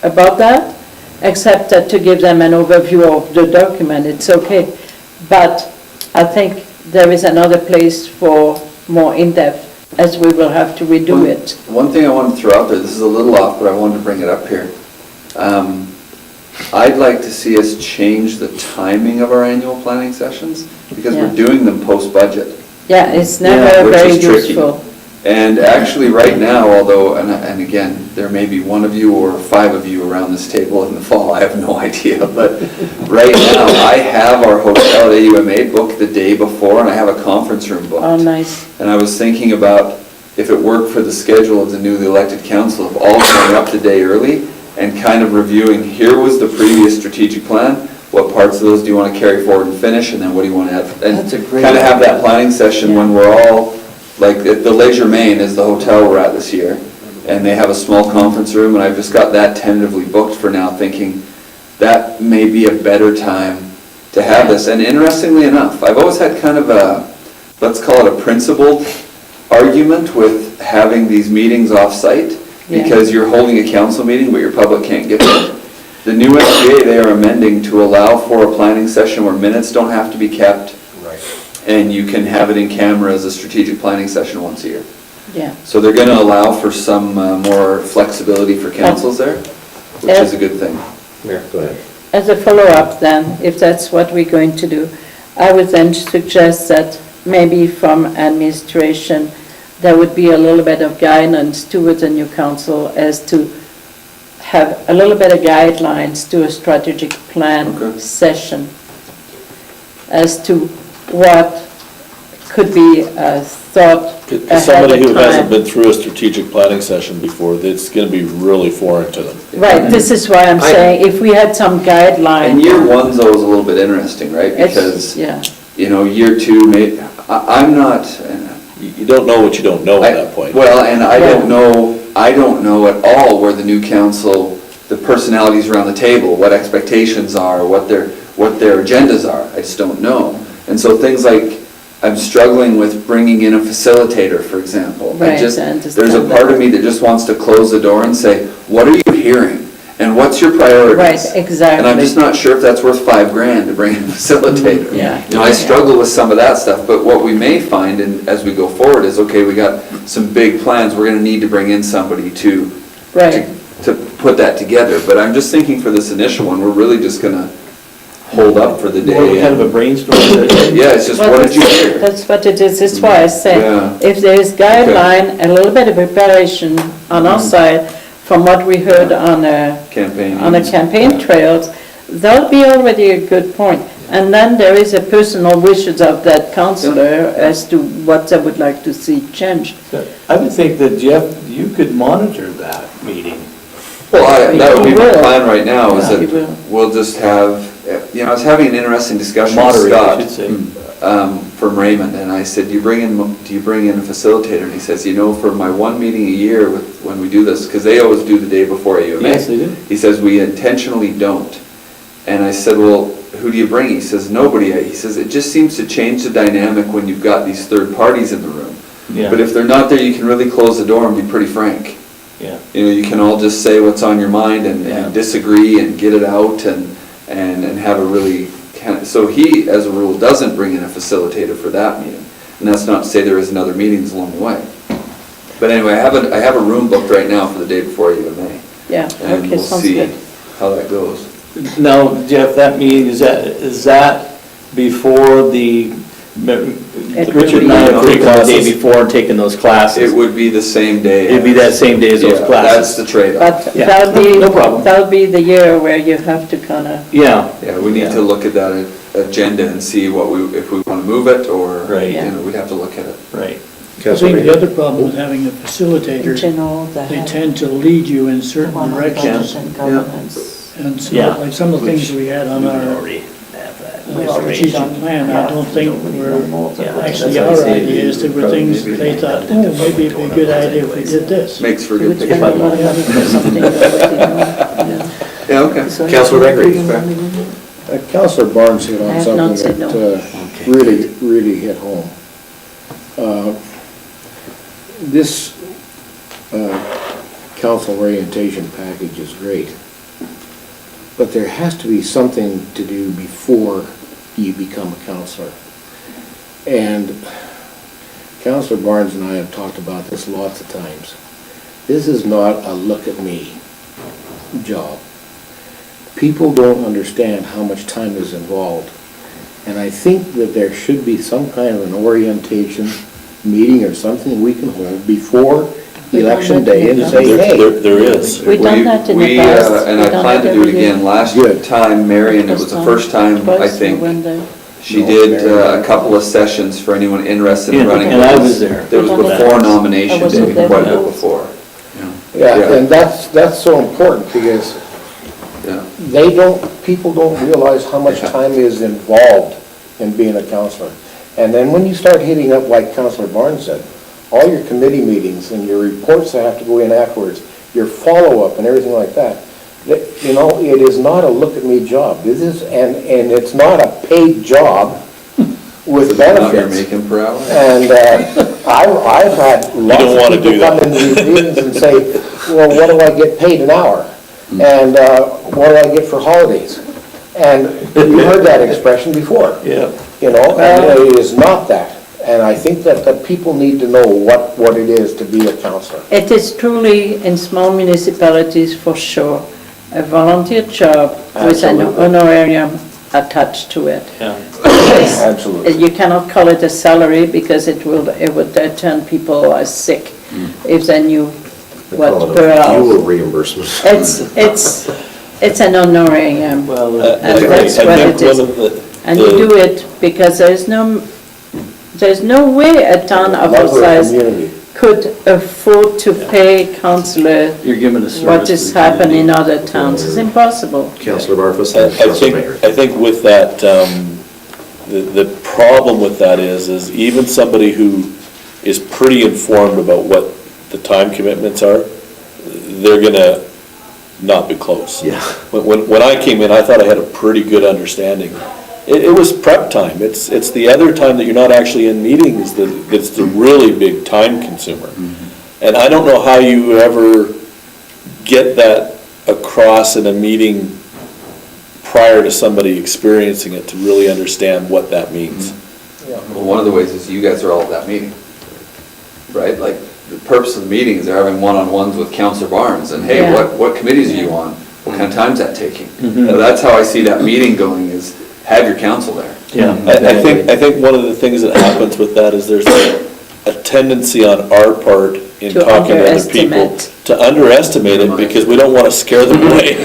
S5: about that, except that to give them an overview of the document, it's okay. But I think there is another place for more in-depth, as we will have to redo it.
S2: One thing I wanted to throw out there, this is a little off, but I wanted to bring it up here. I'd like to see us change the timing of our annual planning sessions, because we're
S5: Yeah.
S2: doing them post-budget.
S5: Yeah, it's never
S2: which
S5: very
S2: is tricky.
S5: useful.
S2: And actually, right now, although, and again, there may be one of you or 5 of you around this table in the fall, I have no idea, but right now, I have our hotel at AUMA booked the day before, and I have a conference room booked.
S5: Oh, nice.
S2: And I was thinking about, if it worked for the schedule of the newly elected council, of all going up the day early and kind of reviewing, here was the previous strategic plan, what parts of those do you want to carry forward and finish, and then what do you want to add?
S6: That's a great
S2: Kind of have
S6: idea.
S2: that planning session when we're all, like, the Leisure Main is the hotel we're at this year, and they have a small conference room, and I've just got that tentatively booked for now, thinking that may be a better time to have this. And interestingly enough, I've always had kind of a, let's call it a principled argument with having these meetings off-site,
S5: Yeah.
S2: because you're holding a council meeting, but your public can't get there. The new SBA, they are amending to allow for a planning session where minutes don't have to be kept, and you can have it in camera as a strategic planning session once a year.
S5: Yeah.
S2: So they're going to allow for some more flexibility for councils there, which is a good thing.
S3: Mayor, go ahead.
S5: As a follow-up then, if that's what we're going to do, I would then suggest that maybe from administration, there would be a little bit of guidance towards the new council as to have a little bit of guidelines to a strategic plan
S2: Okay.
S5: session as to what could be thought
S8: Because
S5: ahead
S8: somebody
S5: of
S8: who hasn't
S5: time.
S8: been through a strategic planning session before, it's gonna be really foreign to them.
S5: Right, this is why I'm saying, if we had some guideline.
S2: And year one's always a little bit interesting, right?
S5: it's-
S2: Because,
S5: Yeah,
S2: you know, year two, I'm not,
S8: You don't know what you don't know at that point.
S2: well, and I
S5: Yeah.
S2: don't know at all where the new council, the personalities around the table, what expectations are, what their agendas are. I just don't know. And so things like, I'm struggling with bringing in a facilitator, for example.
S5: Right,
S2: There's
S5: I
S2: a
S5: understand
S2: part
S5: that.
S2: of me that just wants to close the door and say, what are you hearing? And what's your priorities?
S5: right, exactly.
S2: And I'm just not sure if that's worth $5,000 to bring in a facilitator.
S5: Yeah.
S2: You know, I struggle with some of that stuff, but what we may find, and as we go forward, is, okay, we got some big plans, we're gonna need to bring in somebody to
S5: Right.
S2: put that together. But I'm just thinking for this initial one, we're really just gonna hold up for the day.
S6: More kind of a brainstorm session.
S2: Yeah, it's just,
S5: Well,
S2: what did you
S5: that's-
S2: hear?
S5: That's what it is, that's why I say,
S2: Yeah.
S5: if there is guideline, a little bit of preparation on our side, from what we heard on the
S2: Campaign.
S5: campaign trails, that'll be already a good point. And then there is a personal wishes of that councillor as to what they would like to see changed.
S6: I would think that, Jeff, you could monitor that meeting.
S2: Well, that would be my
S5: will.
S2: plan right now, is
S5: Yeah,
S2: that
S5: he will.
S2: we'll just have, you know, I was having an interesting discussion with
S6: Moderator, I
S2: Scott.
S6: should say.
S2: From Raymond, and I said, do you bring in a facilitator? And he says, you know, for my one meeting a year when we do this, because they always do the day before AUMA.
S6: Yes, they do.
S2: He says, we intentionally don't. And I said, well, who do you bring? He says, nobody. He says, it just seems to change the dynamic when you've got these third parties in the room.
S6: Yeah.
S2: But if they're not there, you can really close the door and be pretty frank.
S6: Yeah.
S2: You know, you can all just say what's on your mind and
S6: Yeah.
S2: disagree and get it out and have a really kind of, so he, as a rule, doesn't bring in a facilitator for that meeting. And that's not to say there isn't other meetings along the way. But anyway, I have a room booked right now for the day before UMA.
S5: Yeah,
S2: And
S5: okay,
S2: we'll
S5: sounds
S2: see
S5: good.
S2: how that goes.
S6: Now, Jeff, that meeting, is that before the, Richard and I have taken the day before and taken those
S2: It
S6: classes?
S2: would be the same day.
S6: It'd be that same day as those
S2: Yeah,
S6: classes?
S2: That's the trade-off.
S5: But
S6: Yeah,
S5: that'll
S6: no problem.
S5: that'll be the year where you have to kind of,
S6: Yeah.
S2: Yeah, we need to look at that agenda and see if we want to move it or,
S6: Right.
S2: you know, we'd have to look at it.
S6: Right.
S10: I think the other problem with having a
S5: in
S10: facilitator,
S5: general,
S10: they tend to lead you in certain directions.
S5: and governance.
S10: And so,
S6: Yeah.
S10: like some of the things we had on our strategic plan, I don't think were actually our ideas. They were things they thought, oh, maybe it'd be a good idea if we did this.
S2: Makes for
S5: We
S2: good
S5: would
S2: picture.
S5: spend a lot of money for something we already know.
S2: Yeah, okay.
S3: Councillor Bengry.
S7: Councillor Barnes hit
S5: I
S7: on
S5: have not
S7: something
S5: said
S7: that really hit home. This council orientation package is great, but there has to be something to do before you become a councillor. And Councillor Barnes and I have talked about this lots of times. This is not a look-at-me job. People don't understand how much time is involved. And I think that there should be some kind of an orientation meeting or something we can hold before election day and say, hey.
S8: There is.
S5: We've done that in the
S2: We,
S5: past.
S2: and
S5: We've
S2: I
S5: done
S2: plan
S5: that
S2: to do it
S5: every year.
S2: again. Last
S7: Good.
S2: time, Marion, it was the first time, I
S5: Twice we
S2: think,
S5: went there.
S2: she
S7: No,
S2: did
S7: Marion.
S2: a couple of sessions for anyone interested in
S6: Yeah,
S2: running.
S6: and I was there.
S2: It was
S5: We've done it
S2: before
S5: twice.
S2: nomination
S5: I wasn't
S2: day,
S5: there
S2: quite a bit
S5: once.
S2: before.
S7: Yeah,
S2: Yeah.
S7: and that's so important because
S2: Yeah.
S7: people don't realize how much time is involved in being a counselor. And then when you start hitting up, like Councillor Barnes said, all your committee meetings and your reports that have to go in afterwards, your follow-up and everything like that, you know, it is not a look-at-me job. This is, and it's not a paid job with
S2: Now you're
S7: benefits.
S2: making per hour.
S7: And I've had lots
S8: don't
S7: of
S8: wanna
S7: people
S8: do
S7: come
S8: that.
S7: into these meetings and say, well, what do I get paid an hour? And what do I get for holidays? And you heard that expression before,
S6: Yeah.
S7: you know, and it is not that. And I think that the people need to know what it is to be a counselor.
S5: It is truly, in small municipalities for sure, a volunteer job with an
S7: Absolutely.
S5: honorarium attached to it.
S6: Yeah.
S7: Absolutely.
S5: You cannot call it a salary because it would turn people sick if they knew
S3: They call
S5: what
S3: it
S5: per
S3: a
S5: hour.
S3: fuel reimbursement.
S5: It's an honorarium,
S6: Well,
S5: And that's what it is. And you do it because there is no There's no way a town of our
S7: Love our
S5: size
S7: community.
S5: could afford to pay councillor
S6: You're giving a service.
S5: what
S6: to
S5: is
S6: the
S5: happening in
S6: community.
S5: other towns. It's impossible.
S3: Councillor Barfuss
S8: I
S3: and Councillor Bengry.
S8: I think with that, the problem with that is even somebody who is pretty informed about what the time commitments are, they're gonna not be close.
S3: Yeah.
S8: When I came in, I thought I had a pretty good understanding. It was prep time. It's the other time that you're not actually in meetings that's the really big time consumer. And I don't know how you ever get that across in a meeting prior to somebody experiencing it to really understand what that means.
S2: Well, one of the ways is you guys are all at that meeting, right? Like, the purpose of the meeting is they're having one-on-ones with Councillor Barnes, and hey,
S5: Yeah.
S2: what committees are you on? What kind of time's that taking?
S6: Mhm.
S2: Now, that's how I see that meeting going, is have your council there.
S6: Yeah.
S8: I think one of the things that happens with that is there's a tendency on our part in
S5: To
S8: talking to other people
S5: underestimate.
S8: to underestimate it because we don't want to scare them away.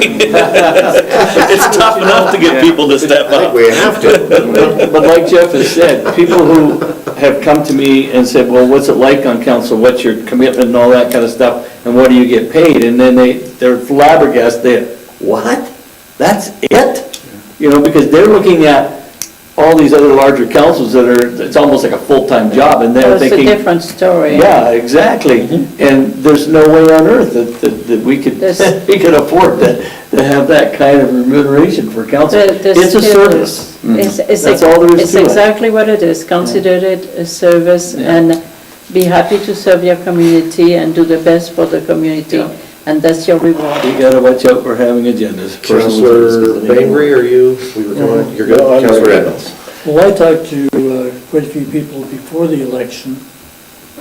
S8: It's tough enough to get people to step
S3: I think
S8: up.
S3: we have to.
S6: But like Jeff has said, people who have come to me and said, well, what's it like on council, what's your commitment and all that kind of stuff, and what do you get paid? And then they're flabbergasted, what? That's it? You know, because they're looking at all these other larger councils that are, it's almost like a full-time job, and they're
S5: It's a
S6: thinking,
S5: different story.
S6: yeah, exactly. And there's no way on earth that we could,
S5: This-
S6: we could afford to have that kind of remuneration for council.
S5: The
S6: It's a
S5: skill
S6: service.
S5: It's
S6: That's all there is
S5: it's
S6: to it.
S5: exactly what it is. Consider it a service and be happy to serve your community and do the best for the community.
S6: Yeah.
S5: And that's your reward.
S6: You gotta watch out for having agendas.
S3: Councillor Bengry, are you, you're good?
S7: No, I'm
S3: Councillor
S7: good.
S3: Edmonds.
S10: Well, I talked to quite a few people before the election,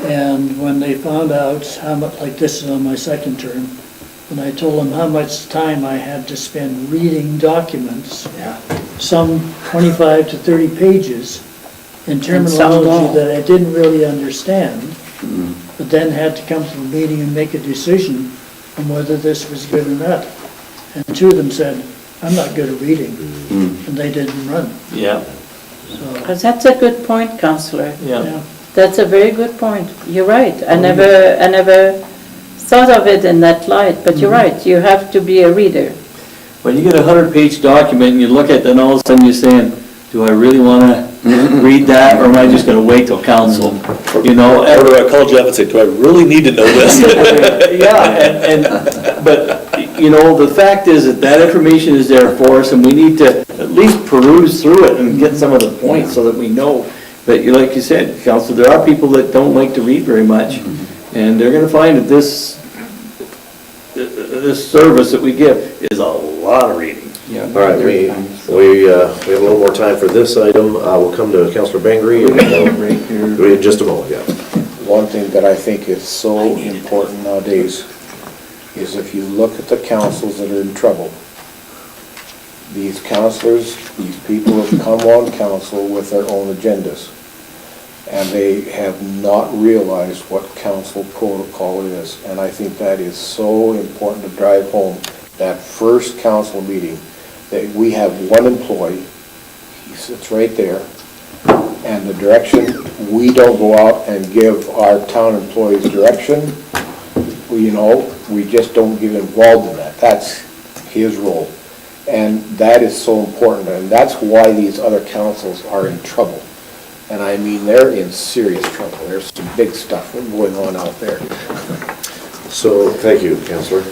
S10: and when they found out how much, like this is on my second term, when I told them how much time I had to spend reading documents, some 25 to 30 pages in
S5: some
S10: terminology
S5: more.
S10: that I didn't really understand, but then had to come to the meeting and make a decision on whether this was good or not. And two of them said, I'm not good at reading, and they didn't run.
S6: Yeah,
S10: So,
S5: That's a good point, councillor.
S6: yeah.
S10: yeah.
S5: That's a very good point. You're right. I never thought of it in that light, but you're right. You have to be a reader.
S6: When you get a 100-page document and you look at it, then all of a sudden you're saying, do I really wanna read that, or am I just gonna wait till council? You know?
S8: Or do I call Jeff and say, do I really need to know this?
S6: Yeah, but, you know, the fact is that information is there for us, and we need to at least peruse through it and get some of the points so that we know. But you, like you said, Council, there are people that don't like to read very much, and they're gonna find that this service that we give is a lot of reading.
S3: All right, we have a little more time for this item. We'll come to Councillor Bengry in just a moment, yeah.
S7: One thing that I think is so important nowadays is if you look at the councils that are in trouble, these councillors, these people have come on council with their own agendas, and they have not realized what council protocol is. And I think that is so important to drive home that first council meeting, that we have one employee, he sits right there, and the direction, we don't go out and give our town employees direction. We just don't get involved in that. That's his role. And that is so important, and that's why these other councils are in trouble. And I mean, they're in serious trouble. There's some big stuff going on out there.
S3: So, thank you, Councillor.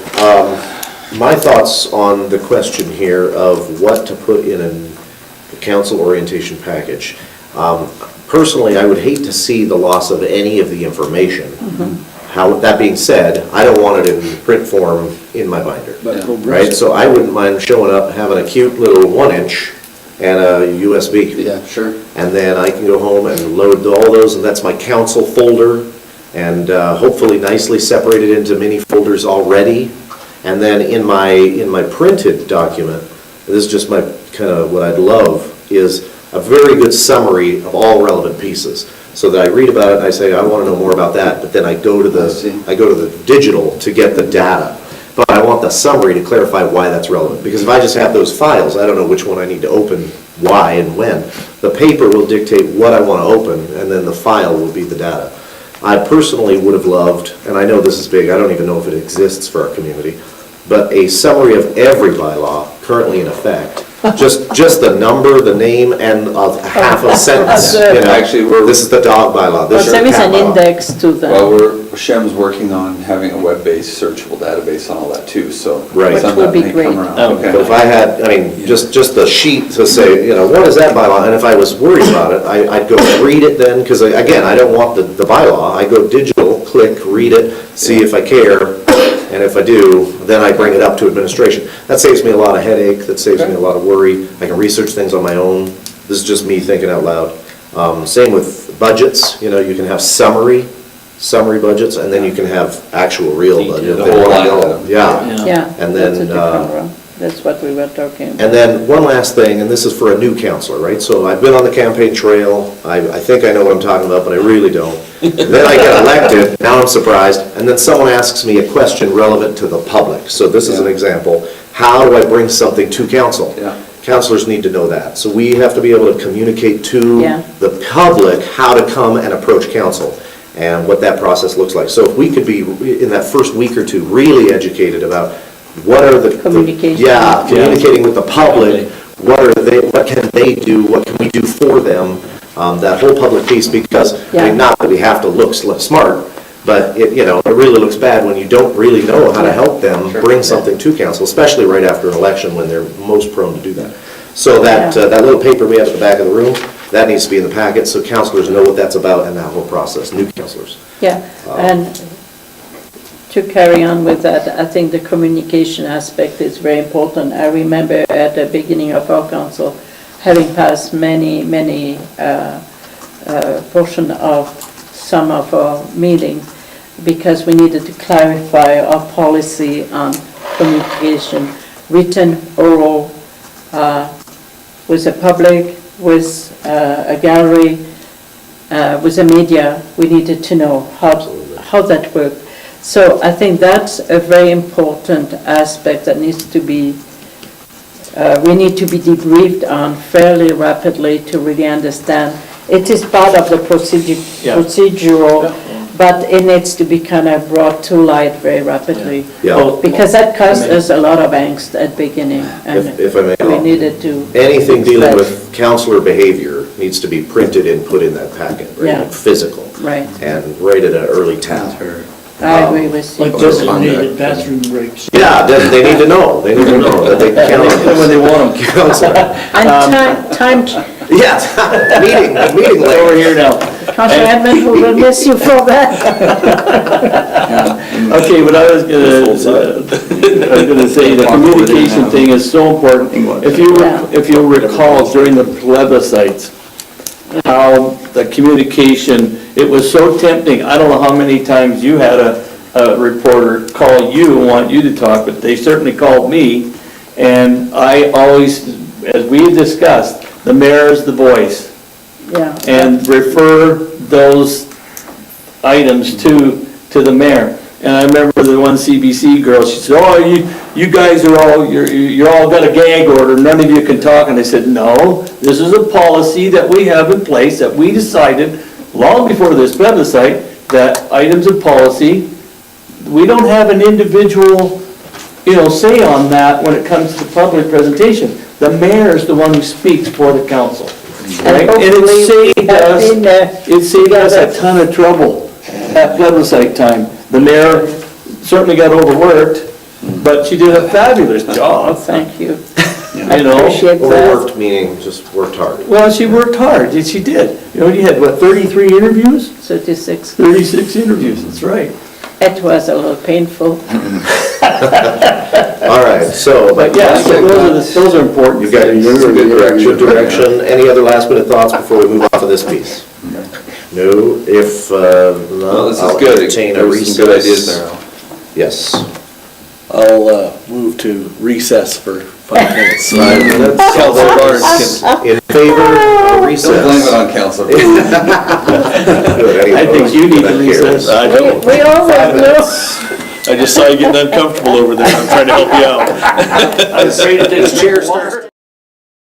S3: My thoughts on the question here of what to put in a council orientation package. Personally, I would hate to see the loss of any of the information. That being said, I don't want it in print form in my binder, right? So I wouldn't mind showing up, having a cute little 1-inch and a USB.
S2: Yeah, sure.
S3: And then I can go home and load all those, and that's my council folder, and hopefully nicely separated into mini folders already. And then in my printed document, this is just my kind of what I'd love, is a very good summary of all relevant pieces. So that I read about it and I say, I want to know more about that, but then I go to the digital to get the data. But I want the summary to clarify why that's relevant, because if I just have those files, I don't know which one I need to open why and when. The paper will dictate what I want to open, and then the file will be the data. I personally would have loved, and I know this is big, I don't even know if it exists for our community, but a summary of every bylaw currently in effect. Just the number, the name, and half a sentence, you know.
S2: Actually, we're-
S3: This is the dog bylaw, this
S5: But
S3: is the
S5: there is
S3: cat
S5: an
S3: bylaw.
S5: index to them.
S2: Well, Shem's working on having a web-based searchable database on all that too, so.
S3: Right.
S2: some of
S5: Which would
S2: that
S5: be
S2: may come
S5: great.
S2: around.
S3: So if I had, I mean, just the sheet to say, you know, what is that bylaw? And if I was worried about it, I'd go read it then, because again, I don't want the bylaw. I go digital, click, read it, see if I care, and if I do, then I bring it up to administration. That saves me a lot of headache, that saves me a lot of worry. I can research things on my own. This is just me thinking out loud. Same with budgets, you know, you can have summary budgets, and then you can have actual real budget.
S2: The whole line item.
S3: Yeah.
S5: Yeah,
S3: And
S5: that's a
S3: then,
S5: different one. That's what we were talking about.
S3: And then one last thing, and this is for a new counselor, right? So I've been on the campaign trail, I think I know what I'm talking about, but I really don't. Then I get elected, now I'm surprised, and then someone asks me a question relevant to the public. So this is an example, how do I bring something to council?
S2: Yeah.
S3: Counselors need to know that. So we have to be able to communicate to
S5: Yeah.
S3: the public how to come and approach council and what that process looks like. So if we could be, in that first week or two, really educated about what are the...
S5: Communication.
S3: Yeah, communicating with the public, what can they do, what can we do for them, that whole public piece, because, I
S5: Yeah.
S3: mean, not that we have to look smart, but it, you know, it really looks bad when you don't really know how to help them bring something to council, especially right after an election when they're most prone to do that. So that,
S5: Yeah.
S3: that little paper we have at the back of the room, that needs to be in the packet, so councilors know what that's about and that whole process, new councilors.
S5: Yeah, and to carry on with that, I think the communication aspect is very important. I remember at the beginning of our council, having passed many portion of some of our meetings, because we needed to clarify our policy on communication, written, oral, with the public, with a gallery, with the media. We needed to know how that worked. So I think that's a very important aspect that needs to be, we need to be debriefed on fairly rapidly to really understand. It is part of the procedural, but it needs to be kind of brought to light very rapidly.
S3: Yeah.
S5: Because that caused us a lot of angst at beginning, and
S3: If I may.
S5: we needed to.
S3: Anything dealing with counselor behavior needs to be printed and put in that packet, right?
S5: Yeah.
S3: Like physical.
S5: Right,
S3: And right at an early time.
S5: I agree with you.
S10: Like designated bathroom breaks.
S3: Yeah, they need to know, they need to know that they can count on
S6: When they want them.
S3: counselor.
S5: And time,
S3: Yeah, meeting later.
S6: Over here now.
S5: Councillor Edmonds, we will miss you for that.
S6: Okay, what I was gonna say, the communication thing is so important. If you recall during the plebiscites, how the communication, it was so tempting. I don't know how many times you had a reporter call you and want you to talk, but they certainly called me. And I always, as we discussed, the mayor is the voice.
S5: Yeah.
S6: And refer those items to the mayor. And I remember the one CBC girl, she said, oh, you guys are all, you're all got a gag order, none of you can talk. And I said, no, this is a policy that we have in place that we decided long before this plebiscite that items of policy, we don't have an individual, say on that when it comes to the public presentation. The mayor is the one who speaks for the council. Right? And it saved us a ton of trouble at plebiscite time. The mayor certainly got overworked, but she did a fabulous job.
S5: Thank you. Appreciate that.
S3: Overworked meaning just worked hard.
S6: Well, she worked hard, she did. You had, 33 interviews?
S5: 36.
S6: 36 interviews, that's right.
S5: It was a little painful.
S3: All right, so.
S6: But yeah, so those are important.
S3: You've got good direction. Any other last minute thoughts before we move off of this piece? No, if
S2: Well,
S3: not,
S2: this is
S3: I'll
S2: good.
S3: entertain a
S2: There's
S3: recess.
S2: some good ideas there, Al.
S3: Yes.
S8: I'll move to recess for 5 minutes.
S3: 5 minutes.
S8: Councillor Barnes can
S3: In favor of recess?
S2: Don't blame it on council.
S3: Good, any
S6: I think
S3: opposed?
S6: you need
S3: That
S6: to recess.
S3: carries.
S8: I don't.
S5: We always
S8: 5
S5: know.
S8: minutes. I just saw you getting uncomfortable over there. I'm trying to help you out.
S3: I was afraid that this chair starts.